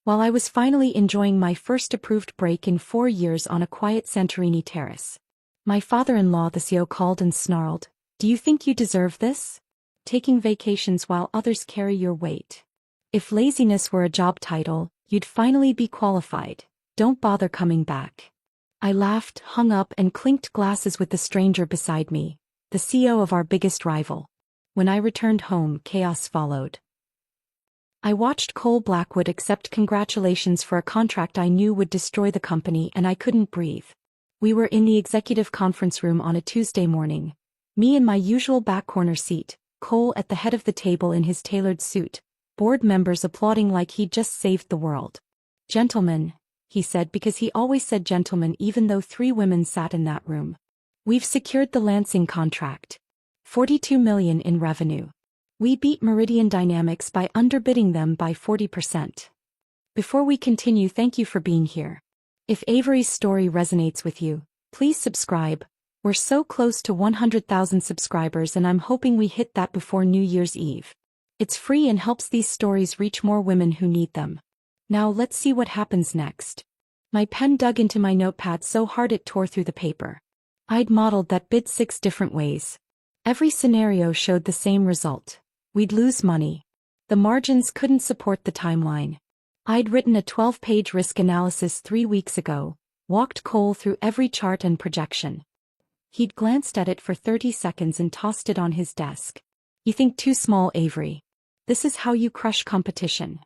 while I was finally enjoying my first approved break in 4 years on a quiet Santorini terrace. My father-in-law, the CEO, called and snarled, "Do you think you deserve this? Taking vacations while others carry your weight. If laziness were a job title, you'd finally be qualified. Don't bother coming back." I laughed, hung up, and clinked glasses with the stranger beside me, the CEO of our biggest rival. When I returned home, chaos followed. I watched Cole Blackwood accept congratulations for a contract I knew would destroy the company, and I couldn't breathe. We were in the executive conference room on a Tuesday morning, me in my usual back corner seat, Cole at the head of the table in his tailored suit, board members applauding like he'd just saved the world. "Gentlemen," he said, because he always said gentlemen even though 3 women sat in that room. "We've secured the Lansing contract. 42 million in revenue. We beat Meridian Dynamics by underbidding them by 40%. Before we continue, thank you for being here. If Avery's story resonates with you, please subscribe. We're so close to 100,000 subscribers and I'm hoping we hit that before New Year's Eve. It's free and helps these stories reach more women who need them. Now let's see what happens next." My pen dug into my notepad so hard it tore through the paper. I'd modeled that bid 6 different ways. Every scenario showed the same result. We'd lose money. The margins couldn't support the timeline. I'd written a 12-page risk analysis 3 weeks ago, walked Cole through every chart and projection. He'd glanced at it for 30 seconds and tossed it on his desk. "You think too small, Avery. This is how you crush competition."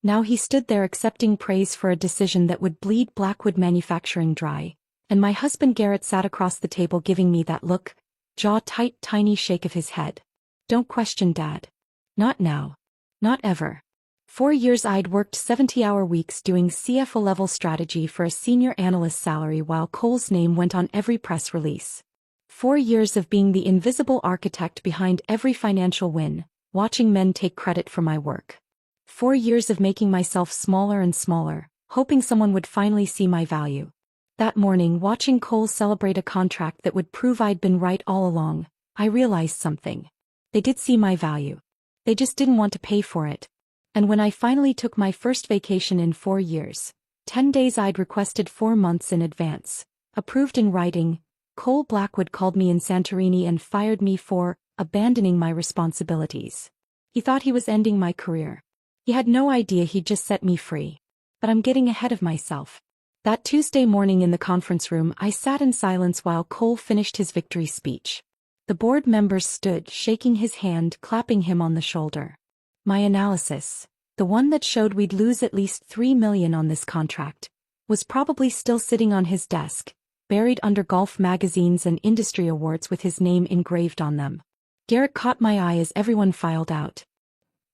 Now he stood there accepting praise for a decision that would bleed Blackwood Manufacturing dry, and my husband Garrett sat across the table giving me that look, jaw-tight, tiny shake of his head. "Don't question Dad. Not now. Not ever." 4 years I'd worked 70-hour weeks doing CFO-level strategy for a senior analyst salary while Cole's name went on every press release. 4 years of being the invisible architect behind every financial win, watching men take credit for my work. 4 years of making myself smaller and smaller, hoping someone would finally see my value. That morning, watching Cole celebrate a contract that would prove I'd been right all along, I realized something. They did see my value. They just didn't want to pay for it. And when I finally took my first vacation in 4 years, 10 days I'd requested 4 months in advance, approved in writing, Cole Blackwood called me in Santorini and fired me for abandoning my responsibilities. He thought he was ending my career. He had no idea he'd just set me free. But I'm getting ahead of myself. That Tuesday morning in the conference room, I sat in silence while Cole finished his victory speech. The board members stood, shaking his hand, clapping him on the shoulder. My analysis, the one that showed we'd lose at least 3 million on this contract, was probably still sitting on his desk, buried under golf magazines and industry awards with his name engraved on them. Garrett caught my eye as everyone filed out.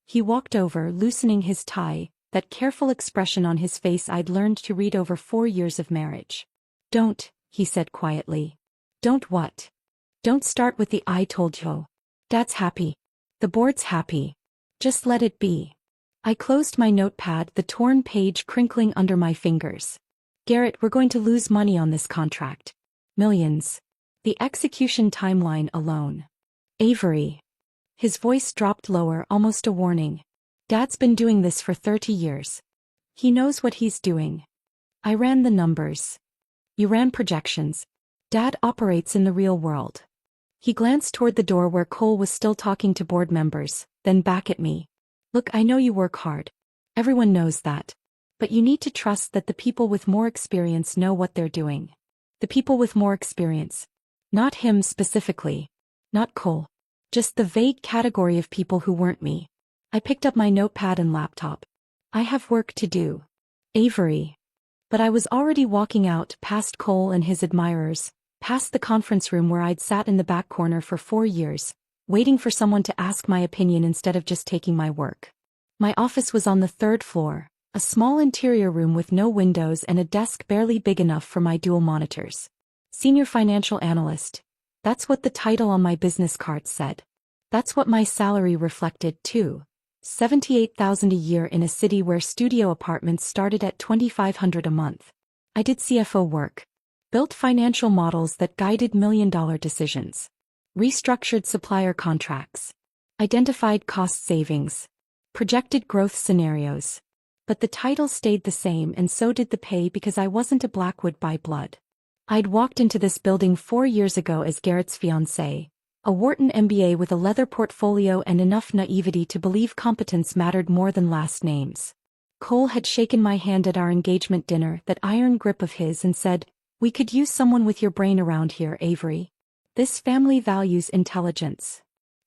He walked over, loosening his tie, that careful expression on his face I'd learned to read over 4 years of marriage. "Don't," he said quietly. "Don't what? Don't start with the 'I told you.' Dad's happy. The board's happy. Just let it be." I closed my notepad, the torn page crinkling under my fingers. "Garrett, we're going to lose money on this contract. Millions. The execution timeline alone. Avery." His voice dropped lower, almost a warning. "Dad's been doing this for 30 years. He knows what he's doing. I ran the numbers. You ran projections. Dad operates in the real world." He glanced toward the door where Cole was still talking to board members, then back at me. "Look, I know you work hard. Everyone knows that. But you need to trust that the people with more experience know what they're doing. The people with more experience. Not him specifically. Not Cole. Just the vague category of people who weren't me." I picked up my notepad and laptop. "I have work to do. Avery." But I was already walking out, past Cole and his admirers, past the conference room where I'd sat in the back corner for 4 years, waiting for someone to ask my opinion instead of just taking my work. My office was on the 3rd floor, a small interior room with no windows and a desk barely big enough for my dual monitors. Senior Financial Analyst. That's what the title on my business card said. That's what my salary reflected, too. $78,000 a year in a city where studio apartments started at $2,500 a month. I did CFO work. Built financial models that guided million-dollar decisions. Restructured supplier contracts. Identified cost savings. Projected growth scenarios. But the title stayed the same and so did the pay because I wasn't a Blackwood by blood. I'd walked into this building 4 years ago as Garrett's fiancée, a Wharton MBA with a leather portfolio and enough naivety to believe competence mattered more than last names. Cole had shaken my hand at our engagement dinner, that iron grip of his, and said, "We could use someone with your brain around here, Avery. This family values intelligence."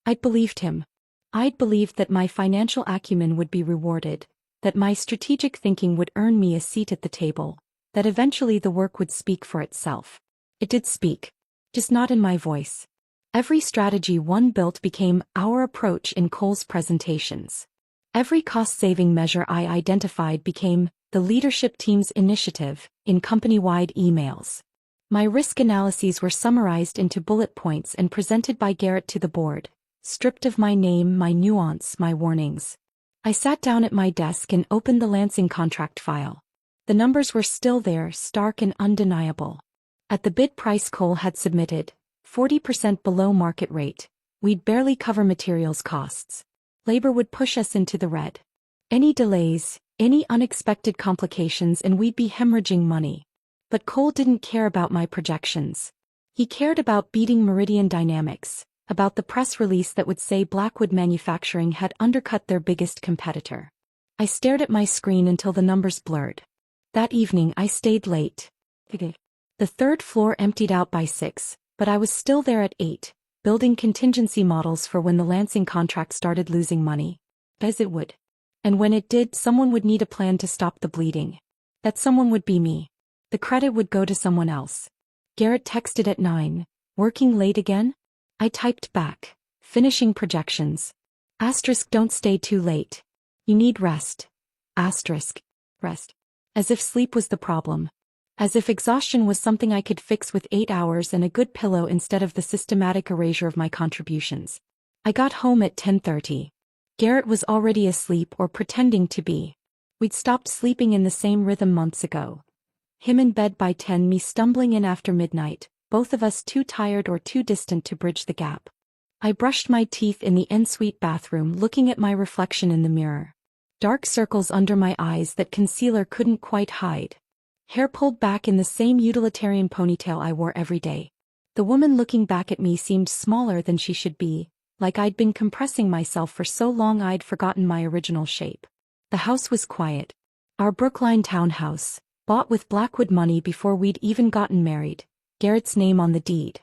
I'd believed him. I'd believed that my financial acumen would be rewarded, that my strategic thinking would earn me a seat at the table, that eventually the work would speak for itself. It did speak. Just not in my voice. Every strategy one built became our approach in Cole's presentations. Every cost-saving measure I identified became the leadership team's initiative in company-wide emails. My risk analyses were summarized into bullet points and presented by Garrett to the board, stripped of my name, my nuance, my warnings. I sat down at my desk and opened the Lansing contract file. The numbers were still there, stark and undeniable. At the bid price Cole had submitted, 40% below market rate, we'd barely cover materials costs. Labor would push us into the red. Any delays, any unexpected complications, and we'd be hemorrhaging money. But Cole didn't care about my projections. He cared about beating Meridian Dynamics, about the press release that would say Blackwood Manufacturing had undercut their biggest competitor. I stared at my screen until the numbers blurred. That evening I stayed late. The third floor emptied out by 6, but I was still there at 8, building contingency models for when the Lansing contract started losing money. As it would. And when it did, someone would need a plan to stop the bleeding. That someone would be me. The credit would go to someone else. Garrett texted at 9, "Working late again?" I typed back, "Finishing projections. Asterisk, don't stay too late. You need rest. Asterisk, rest." As if sleep was the problem. As if exhaustion was something I could fix with 8 hours and a good pillow instead of the systematic erasure of my contributions. I got home at 10:30. Garrett was already asleep or pretending to be. We'd stopped sleeping in the same rhythm months ago. Him in bed by 10, me stumbling in after midnight, both of us too tired or too distant to bridge the gap. I brushed my teeth in the ensuite bathroom, looking at my reflection in the mirror. Dark circles under my eyes that concealer couldn't quite hide. Hair pulled back in the same utilitarian ponytail I wore every day. The woman looking back at me seemed smaller than she should be, like I'd been compressing myself for so long I'd forgotten my original shape. The house was quiet. Our Brookline townhouse, bought with Blackwood money before we'd even gotten married, Garrett's name on the deed.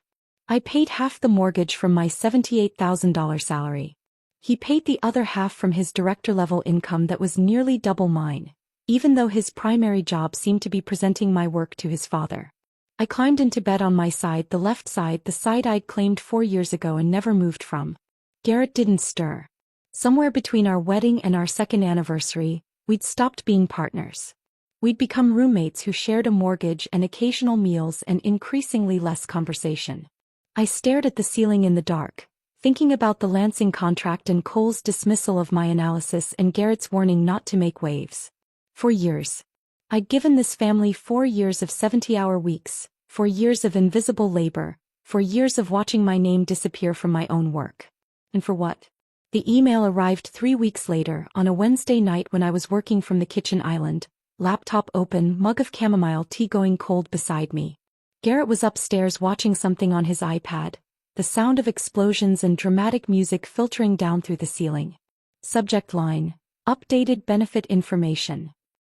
I paid half the mortgage from my $78,000 salary. He paid the other half from his director-level income that was nearly double mine, even though his primary job seemed to be presenting my work to his father. I climbed into bed on my side, the left side, the side I'd claimed 4 years ago and never moved from. Garrett didn't stir. Somewhere between our wedding and our second anniversary, we'd stopped being partners. We'd become roommates who shared a mortgage and occasional meals and increasingly less conversation. I stared at the ceiling in the dark, thinking about the Lansing contract and Cole's dismissal of my analysis and Garrett's warning not to make waves. For years. I'd given this family 4 years of 70-hour weeks, 4 years of invisible labor, 4 years of watching my name disappear from my own work. And for what? The email arrived 3 weeks later, on a Wednesday night when I was working from the kitchen island, laptop open, mug of chamomile tea going cold beside me. Garrett was upstairs watching something on his iPad, the sound of explosions and dramatic music filtering down through the ceiling. Subject line: Updated benefit information.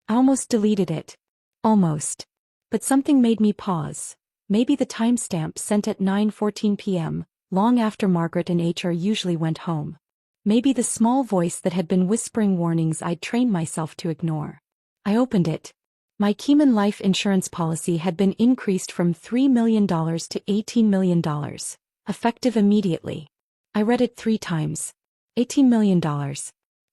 I almost deleted it. Almost. But something made me pause. Maybe the timestamp sent at 9:14 p.m., long after Margaret and HR usually went home. Maybe the small voice that had been whispering warnings I'd trained myself to ignore. I opened it. My Keyman life insurance policy had been increased from $3 million to $18 million, effective immediately. I read it 3 times. $18 million.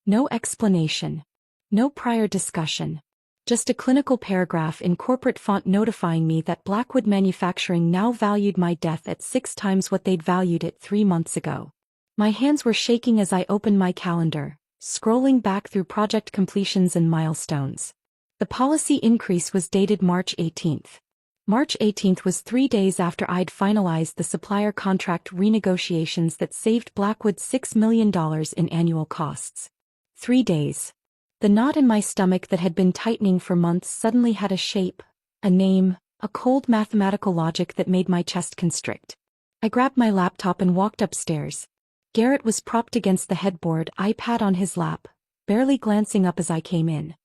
No explanation. No prior discussion. Just a clinical paragraph in corporate font notifying me that Blackwood Manufacturing now valued my death at 6 times what they'd valued it 3 months ago. My hands were shaking as I opened my calendar, scrolling back through project completions and milestones. The policy increase was dated March 18th. March 18th was 3 days after I'd finalized the supplier contract renegotiations that saved Blackwood $6 million in annual costs. 3 days. The knot in my stomach that had been tightening for months suddenly had a shape, a name, a cold mathematical logic that made my chest constrict. I grabbed my laptop and walked upstairs. Garrett was propped against the headboard, iPad on his lap, barely glancing up as I came in.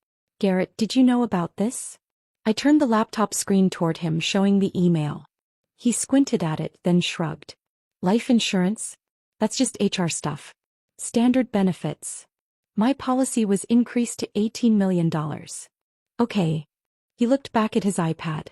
"Garrett, did you know about this?" I turned the laptop screen toward him, showing the email. He squinted at it, then shrugged. "Life insurance? That's just HR stuff. Standard benefits. My policy was increased to $18 million. Okay." He looked back at his iPad.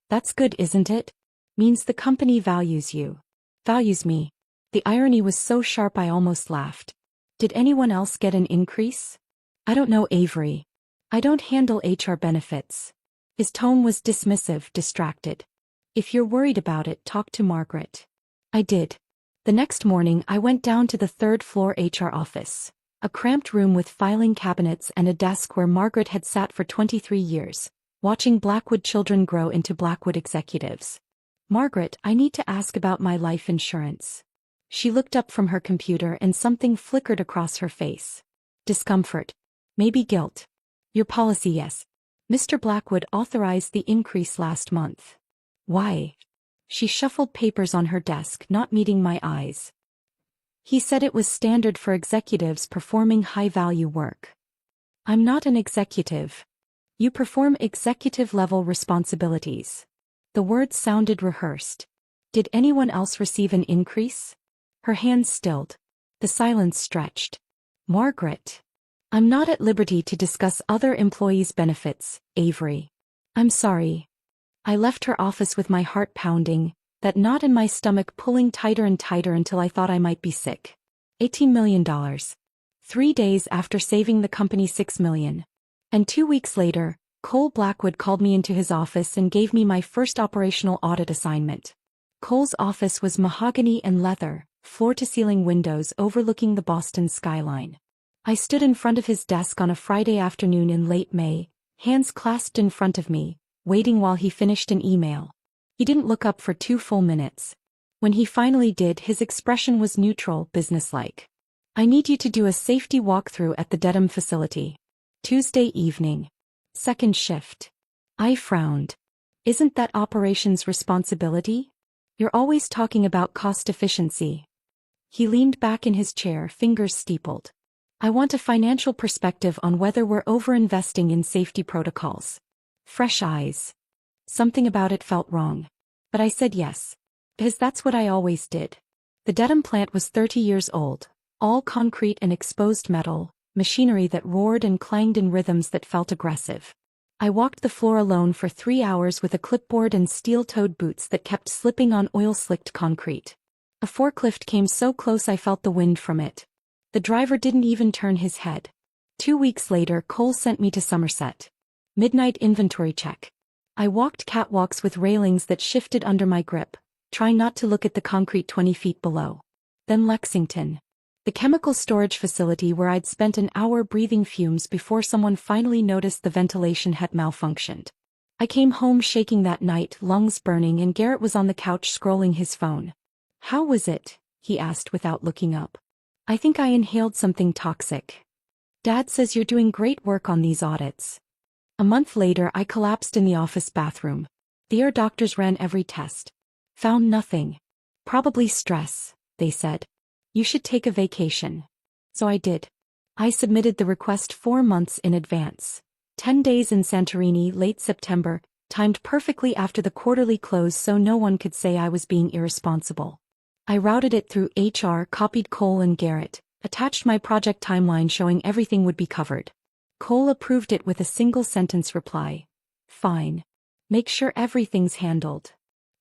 "That's good, isn't it? Means the company values you. Values me." The irony was so sharp I almost laughed. "Did anyone else get an increase?" "I don't know, Avery. I don't handle HR benefits." His tone was dismissive, distracted. "If you're worried about it, talk to Margaret." I did. The next morning I went down to the third-floor HR office, a cramped room with filing cabinets and a desk where Margaret had sat for 23 years, watching Blackwood children grow into Blackwood executives. "Margaret, I need to ask about my life insurance." She looked up from her computer and something flickered across her face. Discomfort. Maybe guilt. "Your policy, yes. Mr. Blackwood authorized the increase last month." "Why?" She shuffled papers on her desk, not meeting my eyes. "He said it was standard for executives performing high-value work." "I'm not an executive." "You perform executive-level responsibilities." The words sounded rehearsed. "Did anyone else receive an increase?" Her hands stilled. The silence stretched. "Margaret, I'm not at liberty to discuss other employees' benefits, Avery. I'm sorry." I left her office with my heart pounding, that knot in my stomach pulling tighter and tighter until I thought I might be sick. $18 million. 3 days after saving the company $6 million. And 2 weeks later, Cole Blackwood called me into his office and gave me my first operational audit assignment. Cole's office was mahogany and leather, floor-to-ceiling windows overlooking the Boston skyline. I stood in front of his desk on a Friday afternoon in late May, hands clasped in front of me, waiting while he finished an email. He didn't look up for 2 full minutes. When he finally did, his expression was neutral, businesslike. "I need you to do a safety walkthrough at the Dedham facility. Tuesday evening. Second shift." I frowned. "Isn't that operations responsibility? You're always talking about cost efficiency." He leaned back in his chair, fingers steepled. "I want a financial perspective on whether we're over-investing in safety protocols." Fresh eyes. Something about it felt wrong. But I said yes. Because that's what I always did. The Dedham plant was 30 years old, all concrete and exposed metal, machinery that roared and clanged in rhythms that felt aggressive. I walked the floor alone for 3 hours with a clipboard and steel-toed boots that kept slipping on oil-slicked concrete. A forklift came so close I felt the wind from it. The driver didn't even turn his head. 2 weeks later, Cole sent me to Somerset. Midnight inventory check. I walked catwalks with railings that shifted under my grip, trying not to look at the concrete 20 feet below. Then Lexington. The chemical storage facility where I'd spent an hour breathing fumes before someone finally noticed the ventilation had malfunctioned. I came home shaking that night, lungs burning, and Garrett was on the couch scrolling his phone. "How was it?" he asked without looking up. "I think I inhaled something toxic." "Dad says you're doing great work on these audits." A month later, I collapsed in the office bathroom. The ear doctors ran every test. Found nothing. "Probably stress," they said. "You should take a vacation." So I did. I submitted the request 4 months in advance. 10 days in Santorini, late September, timed perfectly after the quarterly close so no one could say I was being irresponsible. I routed it through HR, copied Cole and Garrett, attached my project timeline showing everything would be covered. Cole approved it with a single-sentence reply. "Fine. Make sure everything's handled."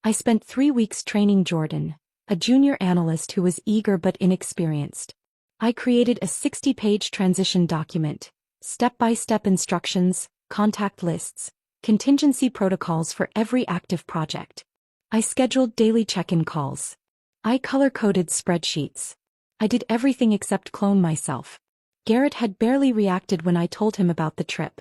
I spent 3 weeks training Jordan, a junior analyst who was eager but inexperienced. I created a 60-page transition document, step-by-step instructions, contact lists, contingency protocols for every active project. I scheduled daily check-in calls. I color-coded spreadsheets. I did everything except clone myself. Garrett had barely reacted when I told him about the trip.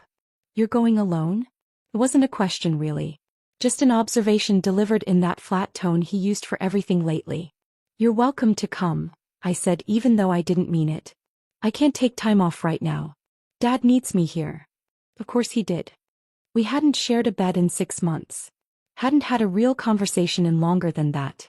"You're going alone?" It wasn't a question really. Just an observation delivered in that flat tone he used for everything lately. "You're welcome to come," I said even though I didn't mean it. "I can't take time off right now." Dad needs me here. Of course he did. We hadn't shared a bed in 6 months. Hadn't had a real conversation in longer than that.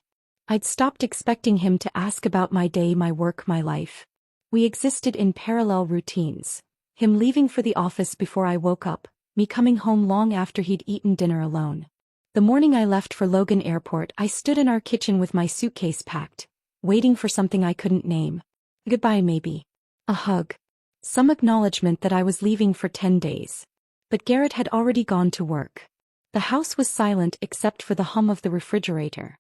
I'd stopped expecting him to ask about my day, my work, my life. We existed in parallel routines. Him leaving for the office before I woke up, me coming home long after he'd eaten dinner alone. The morning I left for Logan Airport, I stood in our kitchen with my suitcase packed, waiting for something I couldn't name. Goodbye maybe. A hug. Some acknowledgement that I was leaving for 10 days. But Garrett had already gone to work. The house was silent except for the hum of the refrigerator.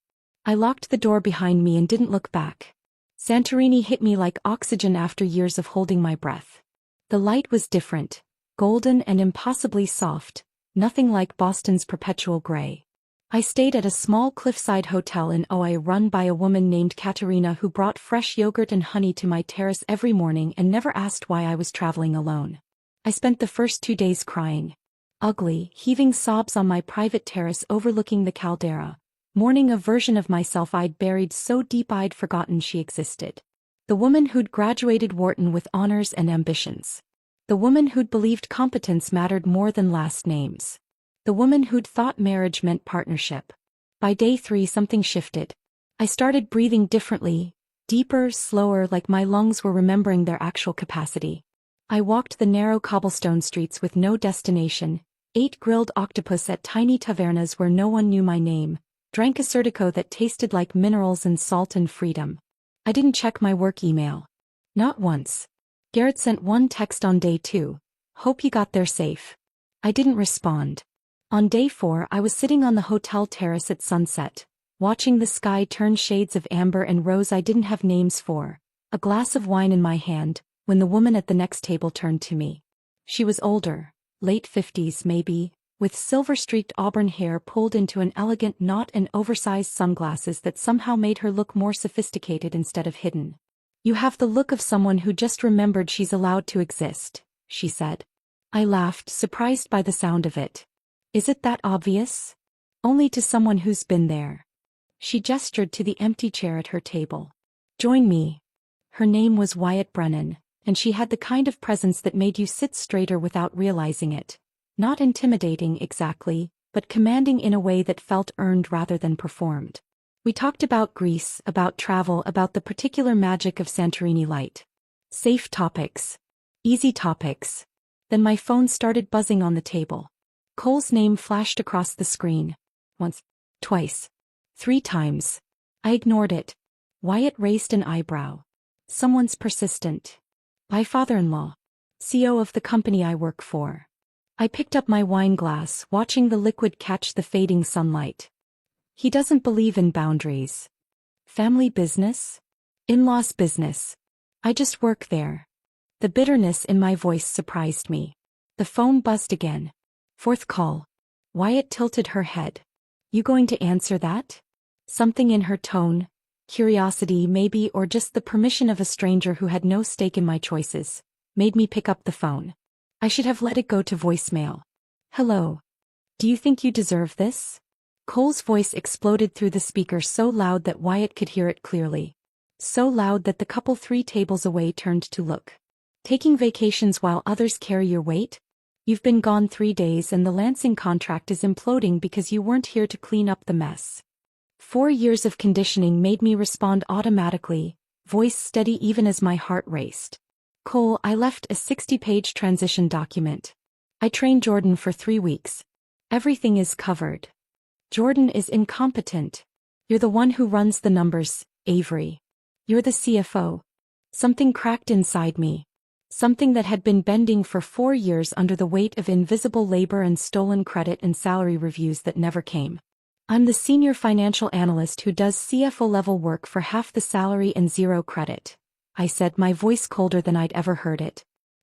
I locked the door behind me and didn't look back. Santorini hit me like oxygen after years of holding my breath. The light was different, golden and impossibly soft, nothing like Boston's perpetual gray. I stayed at a small cliffside hotel in Ojai run by a woman named Katerina who brought fresh yogurt and honey to my terrace every morning and never asked why I was traveling alone. I spent the first 2 days crying. Ugly, heaving sobs on my private terrace overlooking the caldera, mourning a version of myself I'd buried so deep I'd forgotten she existed. The woman who'd graduated Wharton with honors and ambitions. The woman who'd believed competence mattered more than last names. The woman who'd thought marriage meant partnership. By day 3 something shifted. I started breathing differently, deeper, slower, like my lungs were remembering their actual capacity. I walked the narrow cobblestone streets with no destination, ate grilled octopus at tiny tavernas where no one knew my name, drank a Surtico that tasted like minerals and salt and freedom. I didn't check my work email. Not once. Garrett sent one text on day 2. Hope you got there safe. I didn't respond. On day 4 I was sitting on the hotel terrace at sunset, watching the sky turn shades of amber and rose I didn't have names for, a glass of wine in my hand, when the woman at the next table turned to me. She was older, late 50s maybe, with silver-streaked auburn hair pulled into an elegant knot and oversized sunglasses that somehow made her look more sophisticated instead of hidden. You have the look of someone who just remembered she's allowed to exist, she said. I laughed, surprised by the sound of it. Is it that obvious? Only to someone who's been there. She gestured to the empty chair at her table. Join me. Her name was Wyatt Brennan, and she had the kind of presence that made you sit straighter without realizing it. Not intimidating exactly, but commanding in a way that felt earned rather than performed. We talked about Greece, about travel, about the particular magic of Santorini light. Safe topics. Easy topics. Then my phone started buzzing on the table. Cole's name flashed across the screen. Once. Twice. 3 times. I ignored it. Wyatt raised an eyebrow. Someone's persistent. My father-in-law. CEO of the company I work for. I picked up my wine glass, watching the liquid catch the fading sunlight. He doesn't believe in boundaries. Family business? In-laws business. I just work there. The bitterness in my voice surprised me. The phone buzzed again. 4th call. Wyatt tilted her head. You going to answer that? Something in her tone, curiosity maybe, or just the permission of a stranger who had no stake in my choices, made me pick up the phone. I should have let it go to voicemail. Hello. Do you think you deserve this? Cole's voice exploded through the speaker so loud that Wyatt could hear it clearly. So loud that the couple 3 tables away turned to look. Taking vacations while others carry your weight? You've been gone 3 days and the Lansing contract is imploding because you weren't here to clean up the mess. 4 years of conditioning made me respond automatically, voice steady even as my heart raced. Cole, I left a 60-page transition document. I trained Jordan for 3 weeks. Everything is covered. Jordan is incompetent. You're the one who runs the numbers, Avery. You're the CFO. Something cracked inside me. Something that had been bending for 4 years under the weight of invisible labor and stolen credit and salary reviews that never came. I'm the senior financial analyst who does CFO-level work for half the salary and 0 credit. I said, my voice colder than I'd ever heard it.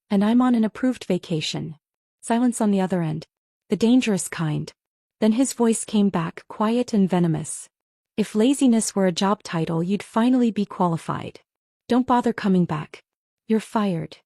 And I'm on an approved vacation. Silence on the other end. The dangerous kind. Then his voice came back, quiet and venomous. If laziness were a job title, you'd finally be qualified. Don't bother coming back. You're fired.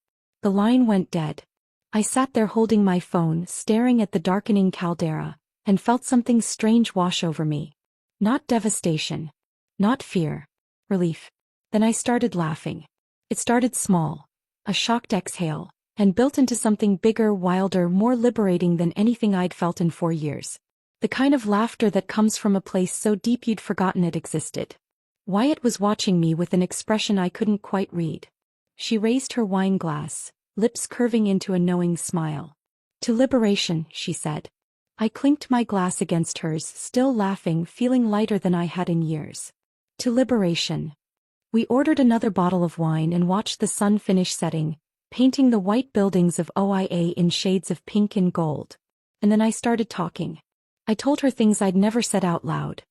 The line went dead. I sat there holding my phone, staring at the darkening caldera, and felt something strange wash over me. Not devastation. Not fear. Relief. Then I started laughing. It started small. A shocked exhale, and built into something bigger, wilder, more liberating than anything I'd felt in 4 years. The kind of laughter that comes from a place so deep you'd forgotten it existed. Wyatt was watching me with an expression I couldn't quite read. She raised her wine glass, lips curving into a knowing smile. "To liberation," she said. I clinked my glass against hers, still laughing, feeling lighter than I had in years. "To liberation." We ordered another bottle of wine and watched the sun finish setting, painting the white buildings of OIA in shades of pink and gold. And then I started talking. I told her things I'd never said out loud.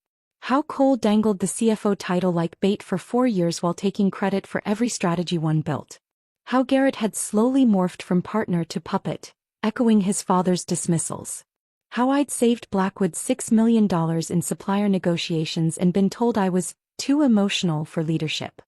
How Cole dangled the CFO title like bait for 4 years while taking credit for every strategy one built. How Garrett had slowly morphed from partner to puppet, echoing his father's dismissals. How I'd saved Blackwood $6 million in supplier negotiations and been told I was too emotional for leadership.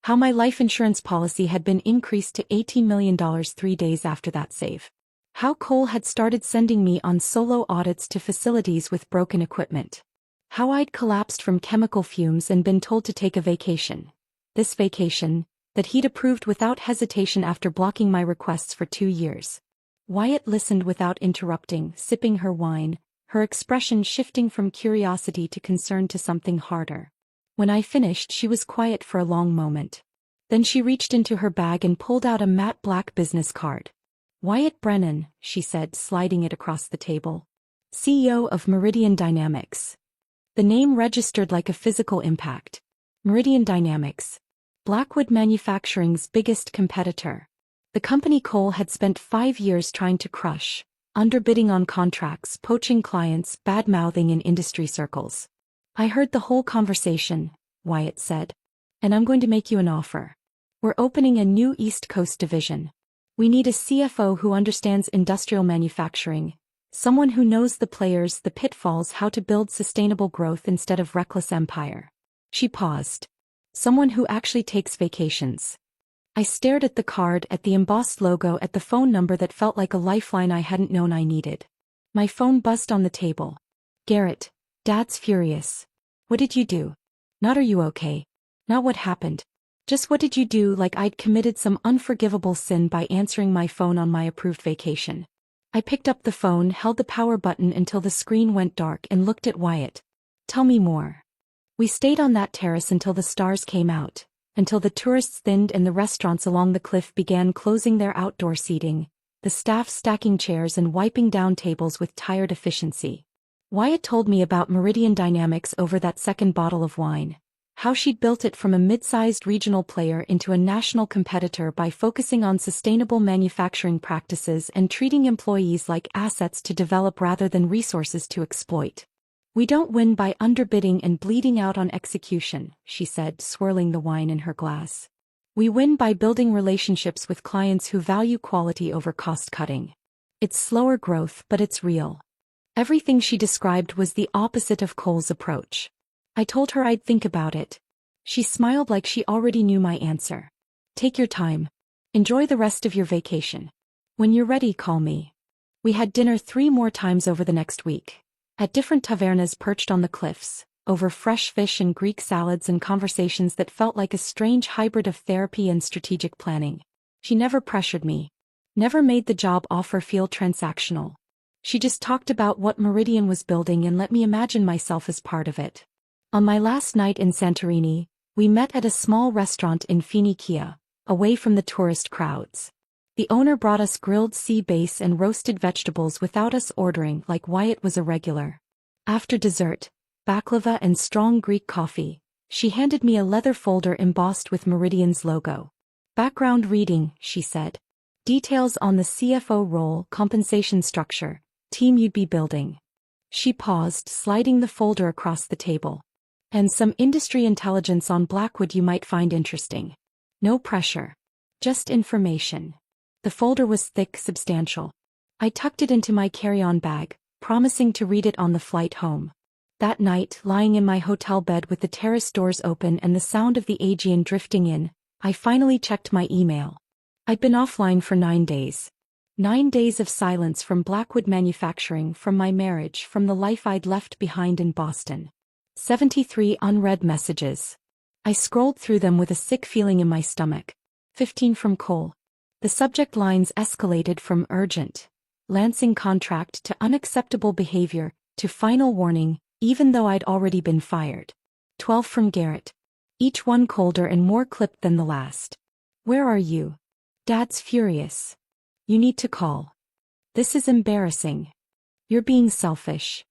How my life insurance policy had been increased to $18 million 3 days after that save. How Cole had started sending me on solo audits to facilities with broken equipment. How I'd collapsed from chemical fumes and been told to take a vacation. This vacation, that he'd approved without hesitation after blocking my requests for 2 years. Wyatt listened without interrupting, sipping her wine, her expression shifting from curiosity to concern to something harder. When I finished, she was quiet for a long moment. Then she reached into her bag and pulled out a matte black business card. "Wyatt Brennan," she said, sliding it across the table. "CEO of Meridian Dynamics." The name registered like a physical impact. Meridian Dynamics. Blackwood Manufacturing's biggest competitor. The company Cole had spent 5 years trying to crush, underbidding on contracts, poaching clients, bad-mouthing in industry circles. "I heard the whole conversation," Wyatt said. "And I'm going to make you an offer. We're opening a new East Coast division. We need a CFO who understands industrial manufacturing, someone who knows the players, the pitfalls, how to build sustainable growth instead of reckless empire." She paused. "Someone who actually takes vacations." I stared at the card, at the embossed logo, at the phone number that felt like a lifeline I hadn't known I needed. My phone buzzed on the table. "Garrett, Dad's furious." "What did you do?" "Not are you okay? Not what happened. Just what did you do?" Like I'd committed some unforgivable sin by answering my phone on my approved vacation. I picked up the phone, held the power button until the screen went dark, and looked at Wyatt. "Tell me more." "We stayed on that terrace until the stars came out, until the tourists thinned and the restaurants along the cliff began closing their outdoor seating, the staff stacking chairs and wiping down tables with tired efficiency." Wyatt told me about Meridian Dynamics over that second bottle of wine. How she'd built it from a mid-sized regional player into a national competitor by focusing on sustainable manufacturing practices and treating employees like assets to develop rather than resources to exploit. "We don't win by underbidding and bleeding out on execution," she said, swirling the wine in her glass. "We win by building relationships with clients who value quality over cost-cutting. It's slower growth, but it's real." Everything she described was the opposite of Cole's approach. I told her I'd think about it. She smiled like she already knew my answer. "Take your time. Enjoy the rest of your vacation. When you're ready, call me." We had dinner 3 more times over the next week. At different tavernas perched on the cliffs, over fresh fish and Greek salads and conversations that felt like a strange hybrid of therapy and strategic planning. She never pressured me. Never made the job offer feel transactional. She just talked about what Meridian was building and let me imagine myself as part of it. On my last night in Santorini, we met at a small restaurant in Phoenicia, away from the tourist crowds. The owner brought us grilled sea bass and roasted vegetables without us ordering, like Wyatt was a regular. After dessert, baklava and strong Greek coffee, she handed me a leather folder embossed with Meridian's logo. "Background reading," she said. "Details on the CFO role, compensation structure, team you'd be building." She paused, sliding the folder across the table. "And some industry intelligence on Blackwood you might find interesting. No pressure. Just information." The folder was thick, substantial. I tucked it into my carry-on bag, promising to read it on the flight home. That night, lying in my hotel bed with the terrace doors open and the sound of the Aegean drifting in, I finally checked my email. I'd been offline for 9 days. 9 days of silence from Blackwood Manufacturing, from my marriage, from the life I'd left behind in Boston. 73 unread messages. I scrolled through them with a sick feeling in my stomach. 15 from Cole. The subject lines escalated from urgent, Lansing contract to unacceptable behavior, to final warning, even though I'd already been fired. 12 from Garrett. Each one colder and more clipped than the last. Where are you? Dad's furious. You need to call. This is embarrassing. You're being selfish.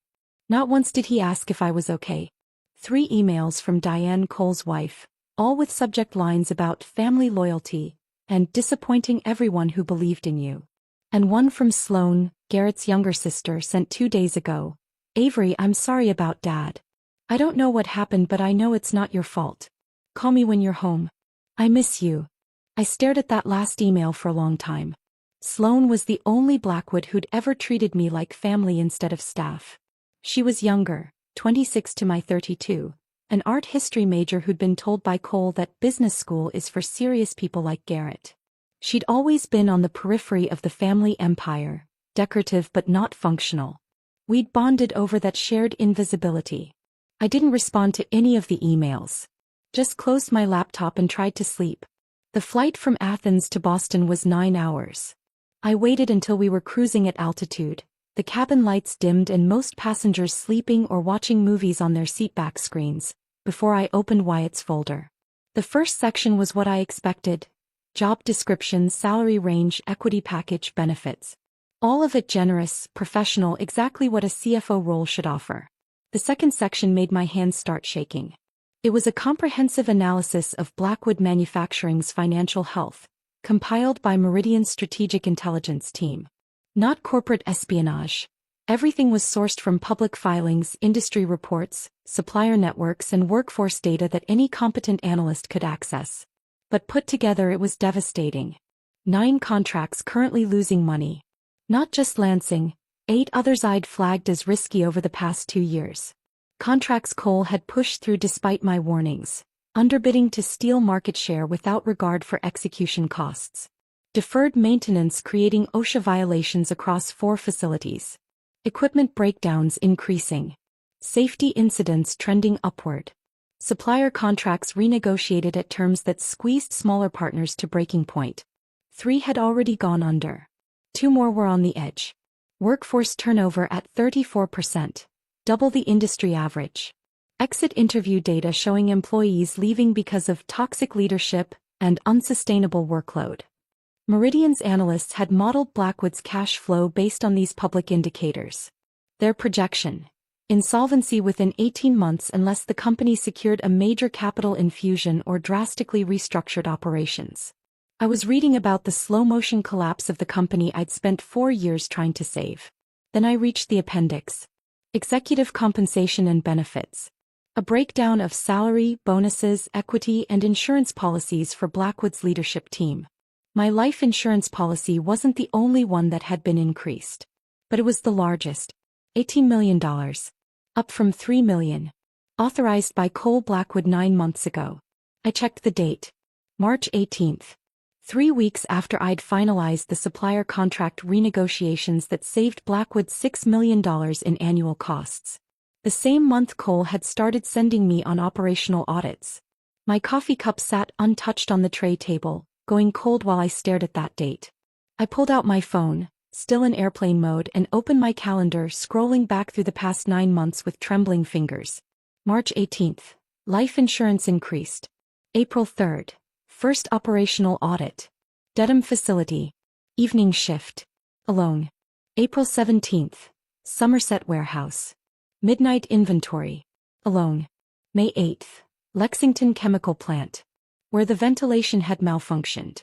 Not once did he ask if I was okay. 3 emails from Diane Cole's wife, all with subject lines about family loyalty and disappointing everyone who believed in you. And one from Sloan, Garrett's younger sister, sent 2 days ago. Avery, I'm sorry about Dad. I don't know what happened, but I know it's not your fault. Call me when you're home. I miss you. I stared at that last email for a long time. Sloan was the only Blackwood who'd ever treated me like family instead of staff. She was younger, 26 to my 32, an art history major who'd been told by Cole that business school is for serious people like Garrett. She'd always been on the periphery of the family empire, decorative but not functional. We'd bonded over that shared invisibility. I didn't respond to any of the emails. Just closed my laptop and tried to sleep. The flight from Athens to Boston was 9 hours. I waited until we were cruising at altitude, the cabin lights dimmed and most passengers sleeping or watching movies on their seatback screens, before I opened Wyatt's folder. The first section was what I expected. Job description, salary range, equity package, benefits. All of it generous, professional, exactly what a CFO role should offer. The second section made my hands start shaking. It was a comprehensive analysis of Blackwood Manufacturing's financial health, compiled by Meridian's strategic intelligence team. Not corporate espionage. Everything was sourced from public filings, industry reports, supplier networks, and workforce data that any competent analyst could access. But put together, it was devastating. 9 contracts currently losing money. Not just Lansing, 8 others I'd flagged as risky over the past 2 years. Contracts Cole had pushed through despite my warnings, underbidding to steal market share without regard for execution costs. Deferred maintenance creating OSHA violations across 4 facilities. Equipment breakdowns increasing. Safety incidents trending upward. Supplier contracts renegotiated at terms that squeezed smaller partners to breaking point. 3 had already gone under. 2 more were on the edge. Workforce turnover at 34%, double the industry average. Exit interview data showing employees leaving because of toxic leadership and unsustainable workload. Meridian's analysts had modeled Blackwood's cash flow based on these public indicators. Their projection: insolvency within 18 months unless the company secured a major capital infusion or drastically restructured operations. I was reading about the slow-motion collapse of the company I'd spent 4 years trying to save. Then I reached the appendix. Executive compensation and benefits. A breakdown of salary, bonuses, equity, and insurance policies for Blackwood's leadership team. My life insurance policy wasn't the only one that had been increased. But it was the largest. $18 million. Up from $3 million. Authorized by Cole Blackwood 9 months ago. I checked the date. March 18th. 3 weeks after I'd finalized the supplier contract renegotiations that saved Blackwood $6 million in annual costs. The same month Cole had started sending me on operational audits. My coffee cup sat untouched on the tray table, going cold while I stared at that date. I pulled out my phone, still in airplane mode, and opened my calendar, scrolling back through the past 9 months with trembling fingers. March 18th. Life insurance increased. April 3rd. First operational audit. Dedham facility. Evening shift. Alone. April 17th. Somerset warehouse. Midnight inventory. Alone. May 8th. Lexington chemical plant. Where the ventilation had malfunctioned.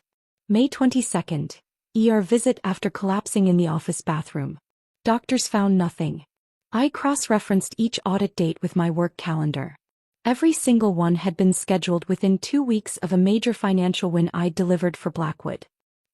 May 22nd. ER visit after collapsing in the office bathroom. Doctors found nothing. I cross-referenced each audit date with my work calendar. Every single one had been scheduled within 2 weeks of a major financial win I'd delivered for Blackwood.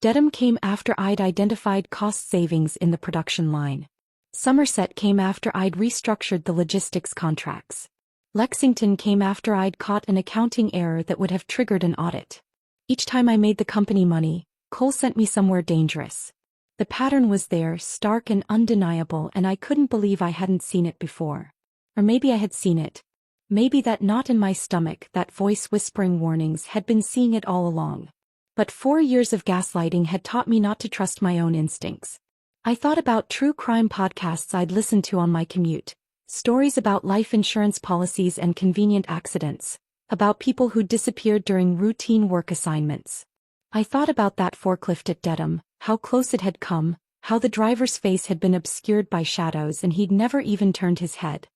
Dedham came after I'd identified cost savings in the production line. Somerset came after I'd restructured the logistics contracts. Lexington came after I'd caught an accounting error that would have triggered an audit. Each time I made the company money, Cole sent me somewhere dangerous. The pattern was there, stark and undeniable, and I couldn't believe I hadn't seen it before. Or maybe I had seen it. Maybe that knot in my stomach, that voice whispering warnings, had been seeing it all along. But 4 years of gaslighting had taught me not to trust my own instincts. I thought about true crime podcasts I'd listened to on my commute, stories about life insurance policies and convenient accidents, about people who disappeared during routine work assignments. I thought about that forklift at Dedham, how close it had come, how the driver's face had been obscured by shadows and he'd never even turned his head.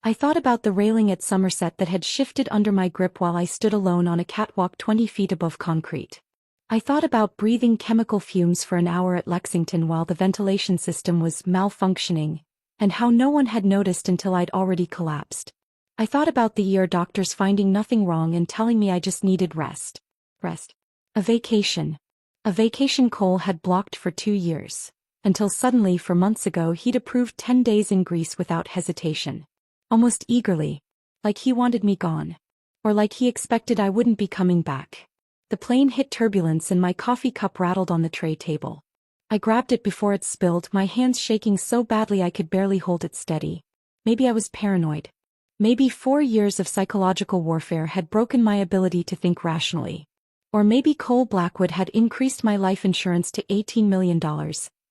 I thought about the railing at Somerset that had shifted under my grip while I stood alone on a catwalk 20 feet above concrete. I thought about breathing chemical fumes for an hour at Lexington while the ventilation system was malfunctioning, and how no one had noticed until I'd already collapsed. I thought about the ER doctors finding nothing wrong and telling me I just needed rest. A vacation. A vacation Cole had blocked for 2 years, until suddenly 4 months ago he'd approved 10 days in Greece without hesitation. Almost eagerly. Like he wanted me gone. Or like he expected I wouldn't be coming back. The plane hit turbulence and my coffee cup rattled on the tray table. I grabbed it before it spilled, my hands shaking so badly I could barely hold it steady. Maybe I was paranoid. Maybe 4 years of psychological warfare had broken my ability to think rationally. Or maybe Cole Blackwood had increased my life insurance to $18 million,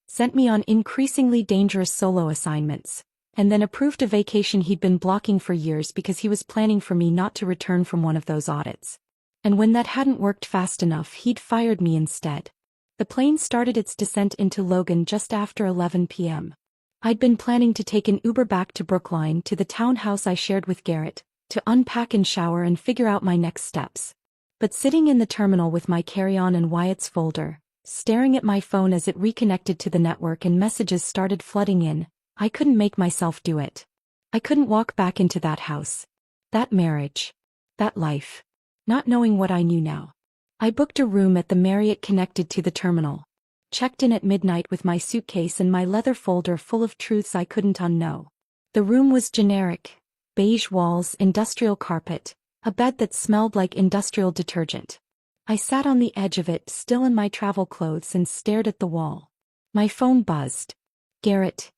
sent me on increasingly dangerous solo assignments, and then approved a vacation he'd been blocking for years because he was planning for me not to return from one of those audits. And when that hadn't worked fast enough, he'd fired me instead. The plane started its descent into Logan just after 11 p.m. I'd been planning to take an Uber back to Brookline to the townhouse I shared with Garrett, to unpack and shower and figure out my next steps. But sitting in the terminal with my carry-on and Wyatt's folder, staring at my phone as it reconnected to the network and messages started flooding in, I couldn't make myself do it. I couldn't walk back into that house. That marriage. That life. Not knowing what I knew now. I booked a room at the Marriott connected to the terminal. Checked in at midnight with my suitcase and my leather folder full of truths I couldn't unknow. The room was generic. Beige walls, industrial carpet, a bed that smelled like industrial detergent. I sat on the edge of it, still in my travel clothes, and stared at the wall. My phone buzzed. Garrett.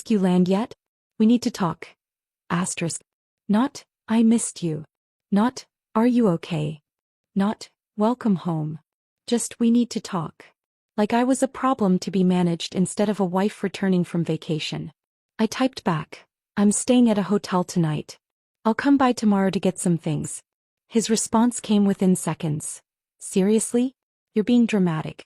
You land yet? We need to talk. Not, I missed you. Not, are you okay? Not, welcome home. Just, we need to talk. Like I was a problem to be managed instead of a wife returning from vacation. I typed back. I'm staying at a hotel tonight. I'll come by tomorrow to get some things. His response came within seconds. Seriously? You're being dramatic.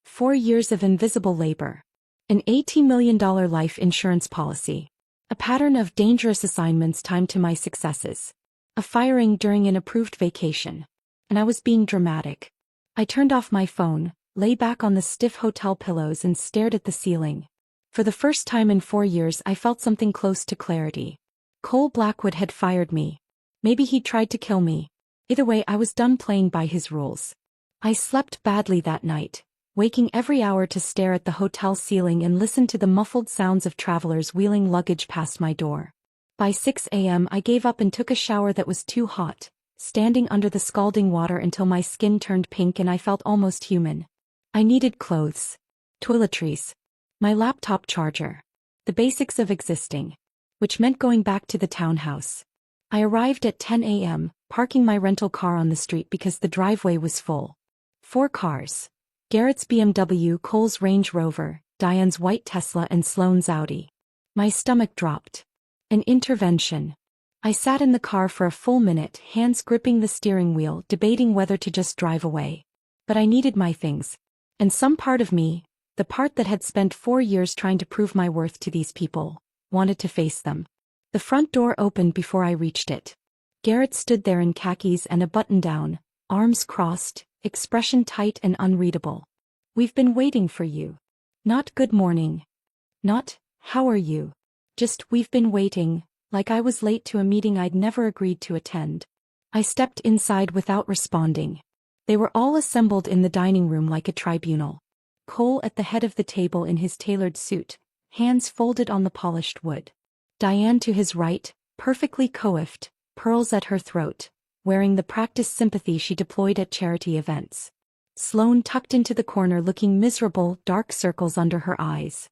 4 years of invisible labor. An $18 million life insurance policy. A pattern of dangerous assignments timed to my successes. A firing during an approved vacation. And I was being dramatic. I turned off my phone, lay back on the stiff hotel pillows and stared at the ceiling. For the first time in 4 years I felt something close to clarity. Cole Blackwood had fired me. Maybe he tried to kill me. Either way, I was done playing by his rules. I slept badly that night, waking every hour to stare at the hotel ceiling and listen to the muffled sounds of travelers wheeling luggage past my door. By 6 a.m. I gave up and took a shower that was too hot, standing under the scalding water until my skin turned pink and I felt almost human. I needed clothes, toiletries, my laptop charger, the basics of existing, which meant going back to the townhouse. I arrived at 10 a.m., parking my rental car on the street because the driveway was full. 4 cars. Garrett's BMW, Cole's Range Rover, Diane's white Tesla and Sloane's Audi. My stomach dropped. An intervention. I sat in the car for a full minute, hands gripping the steering wheel, debating whether to just drive away. But I needed my things. And some part of me, the part that had spent 4 years trying to prove my worth to these people, wanted to face them. The front door opened before I reached it. Garrett stood there in khakis and a button-down, arms crossed, expression tight and unreadable. We've been waiting for you. Not good morning. Not, how are you? Just, we've been waiting, like I was late to a meeting I'd never agreed to attend. I stepped inside without responding. They were all assembled in the dining room like a tribunal. Cole at the head of the table in his tailored suit, hands folded on the polished wood. Diane to his right, perfectly coiffed, pearls at her throat, wearing the practiced sympathy she deployed at charity events. Sloane tucked into the corner looking miserable, dark circles under her eyes.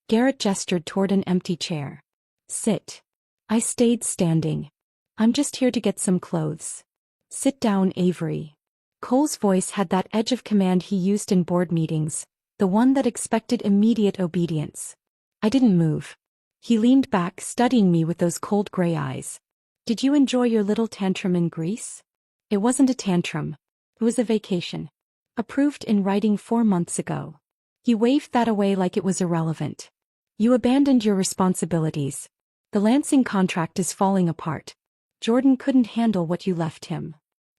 Garrett gestured toward an empty chair. Sit. I stayed standing. I'm just here to get some clothes. Sit down, Avery. Cole's voice had that edge of command he used in board meetings, the one that expected immediate obedience. I didn't move. He leaned back, studying me with those cold gray eyes. Did you enjoy your little tantrum in Greece? It wasn't a tantrum. It was a vacation. Approved in writing 4 months ago. He waved that away like it was irrelevant. You abandoned your responsibilities. The Lansing contract is falling apart. Jordan couldn't handle what you left him.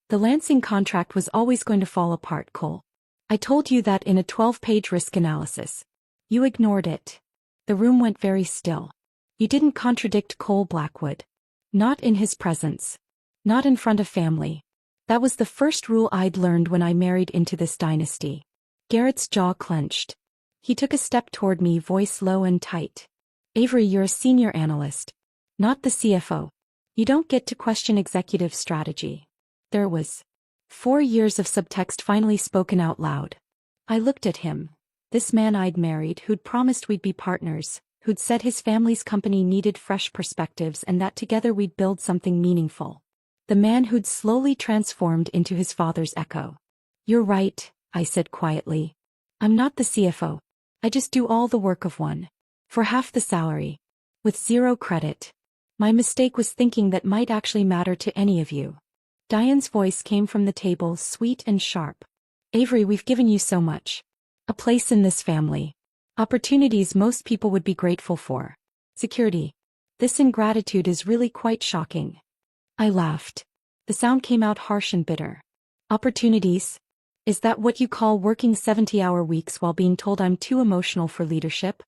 The Lansing contract was always going to fall apart, Cole. I told you that in a 12-page risk analysis. You ignored it. The room went very still. You didn't contradict Cole Blackwood. Not in his presence. Not in front of family. That was the first rule I'd learned when I married into this dynasty. Garrett's jaw clenched. He took a step toward me, voice low and tight. Avery, you're a senior analyst. Not the CFO. You don't get to question executive strategy. There was 4 years of subtext finally spoken out loud. I looked at him. This man I'd married, who'd promised we'd be partners, who'd said his family's company needed fresh perspectives and that together we'd build something meaningful. The man who'd slowly transformed into his father's echo. You're right, I said quietly. I'm not the CFO. I just do all the work of one. For half the salary. With 0 credit. My mistake was thinking that might actually matter to any of you. Diane's voice came from the table, sweet and sharp. Avery, we've given you so much. A place in this family. Opportunities most people would be grateful for. Security. This ingratitude is really quite shocking. I laughed. The sound came out harsh and bitter. Opportunities? Is that what you call working 70-hour weeks while being told I'm too emotional for leadership?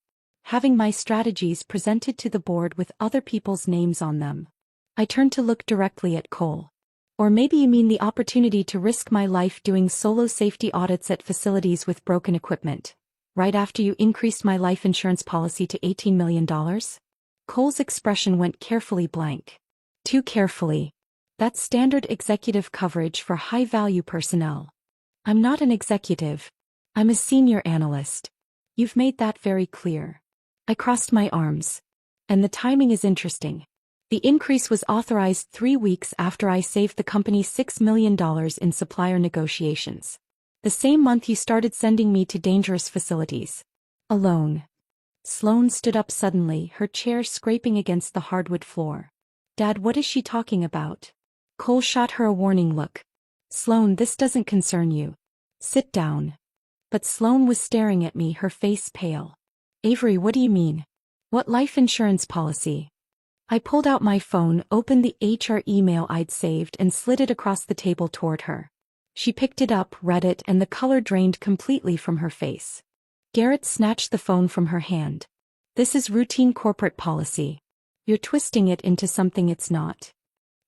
Having my strategies presented to the board with other people's names on them. I turned to look directly at Cole. Or maybe you mean the opportunity to risk my life doing solo safety audits at facilities with broken equipment, right after you increased my life insurance policy to $18 million? Cole's expression went carefully blank. Too carefully. That's standard executive coverage for high-value personnel. I'm not an executive. I'm a senior analyst. You've made that very clear. I crossed my arms. And the timing is interesting. The increase was authorized 3 weeks after I saved the company $6 million in supplier negotiations. The same month you started sending me to dangerous facilities. Alone. Sloane stood up suddenly, her chair scraping against the hardwood floor. Dad, what is she talking about? Cole shot her a warning look. Sloane, this doesn't concern you. Sit down. But Sloane was staring at me, her face pale. Avery, what do you mean? What life insurance policy? I pulled out my phone, opened the HR email I'd saved and slid it across the table toward her. She picked it up, read it, and the color drained completely from her face. Garrett snatched the phone from her hand. This is routine corporate policy. You're twisting it into something it's not.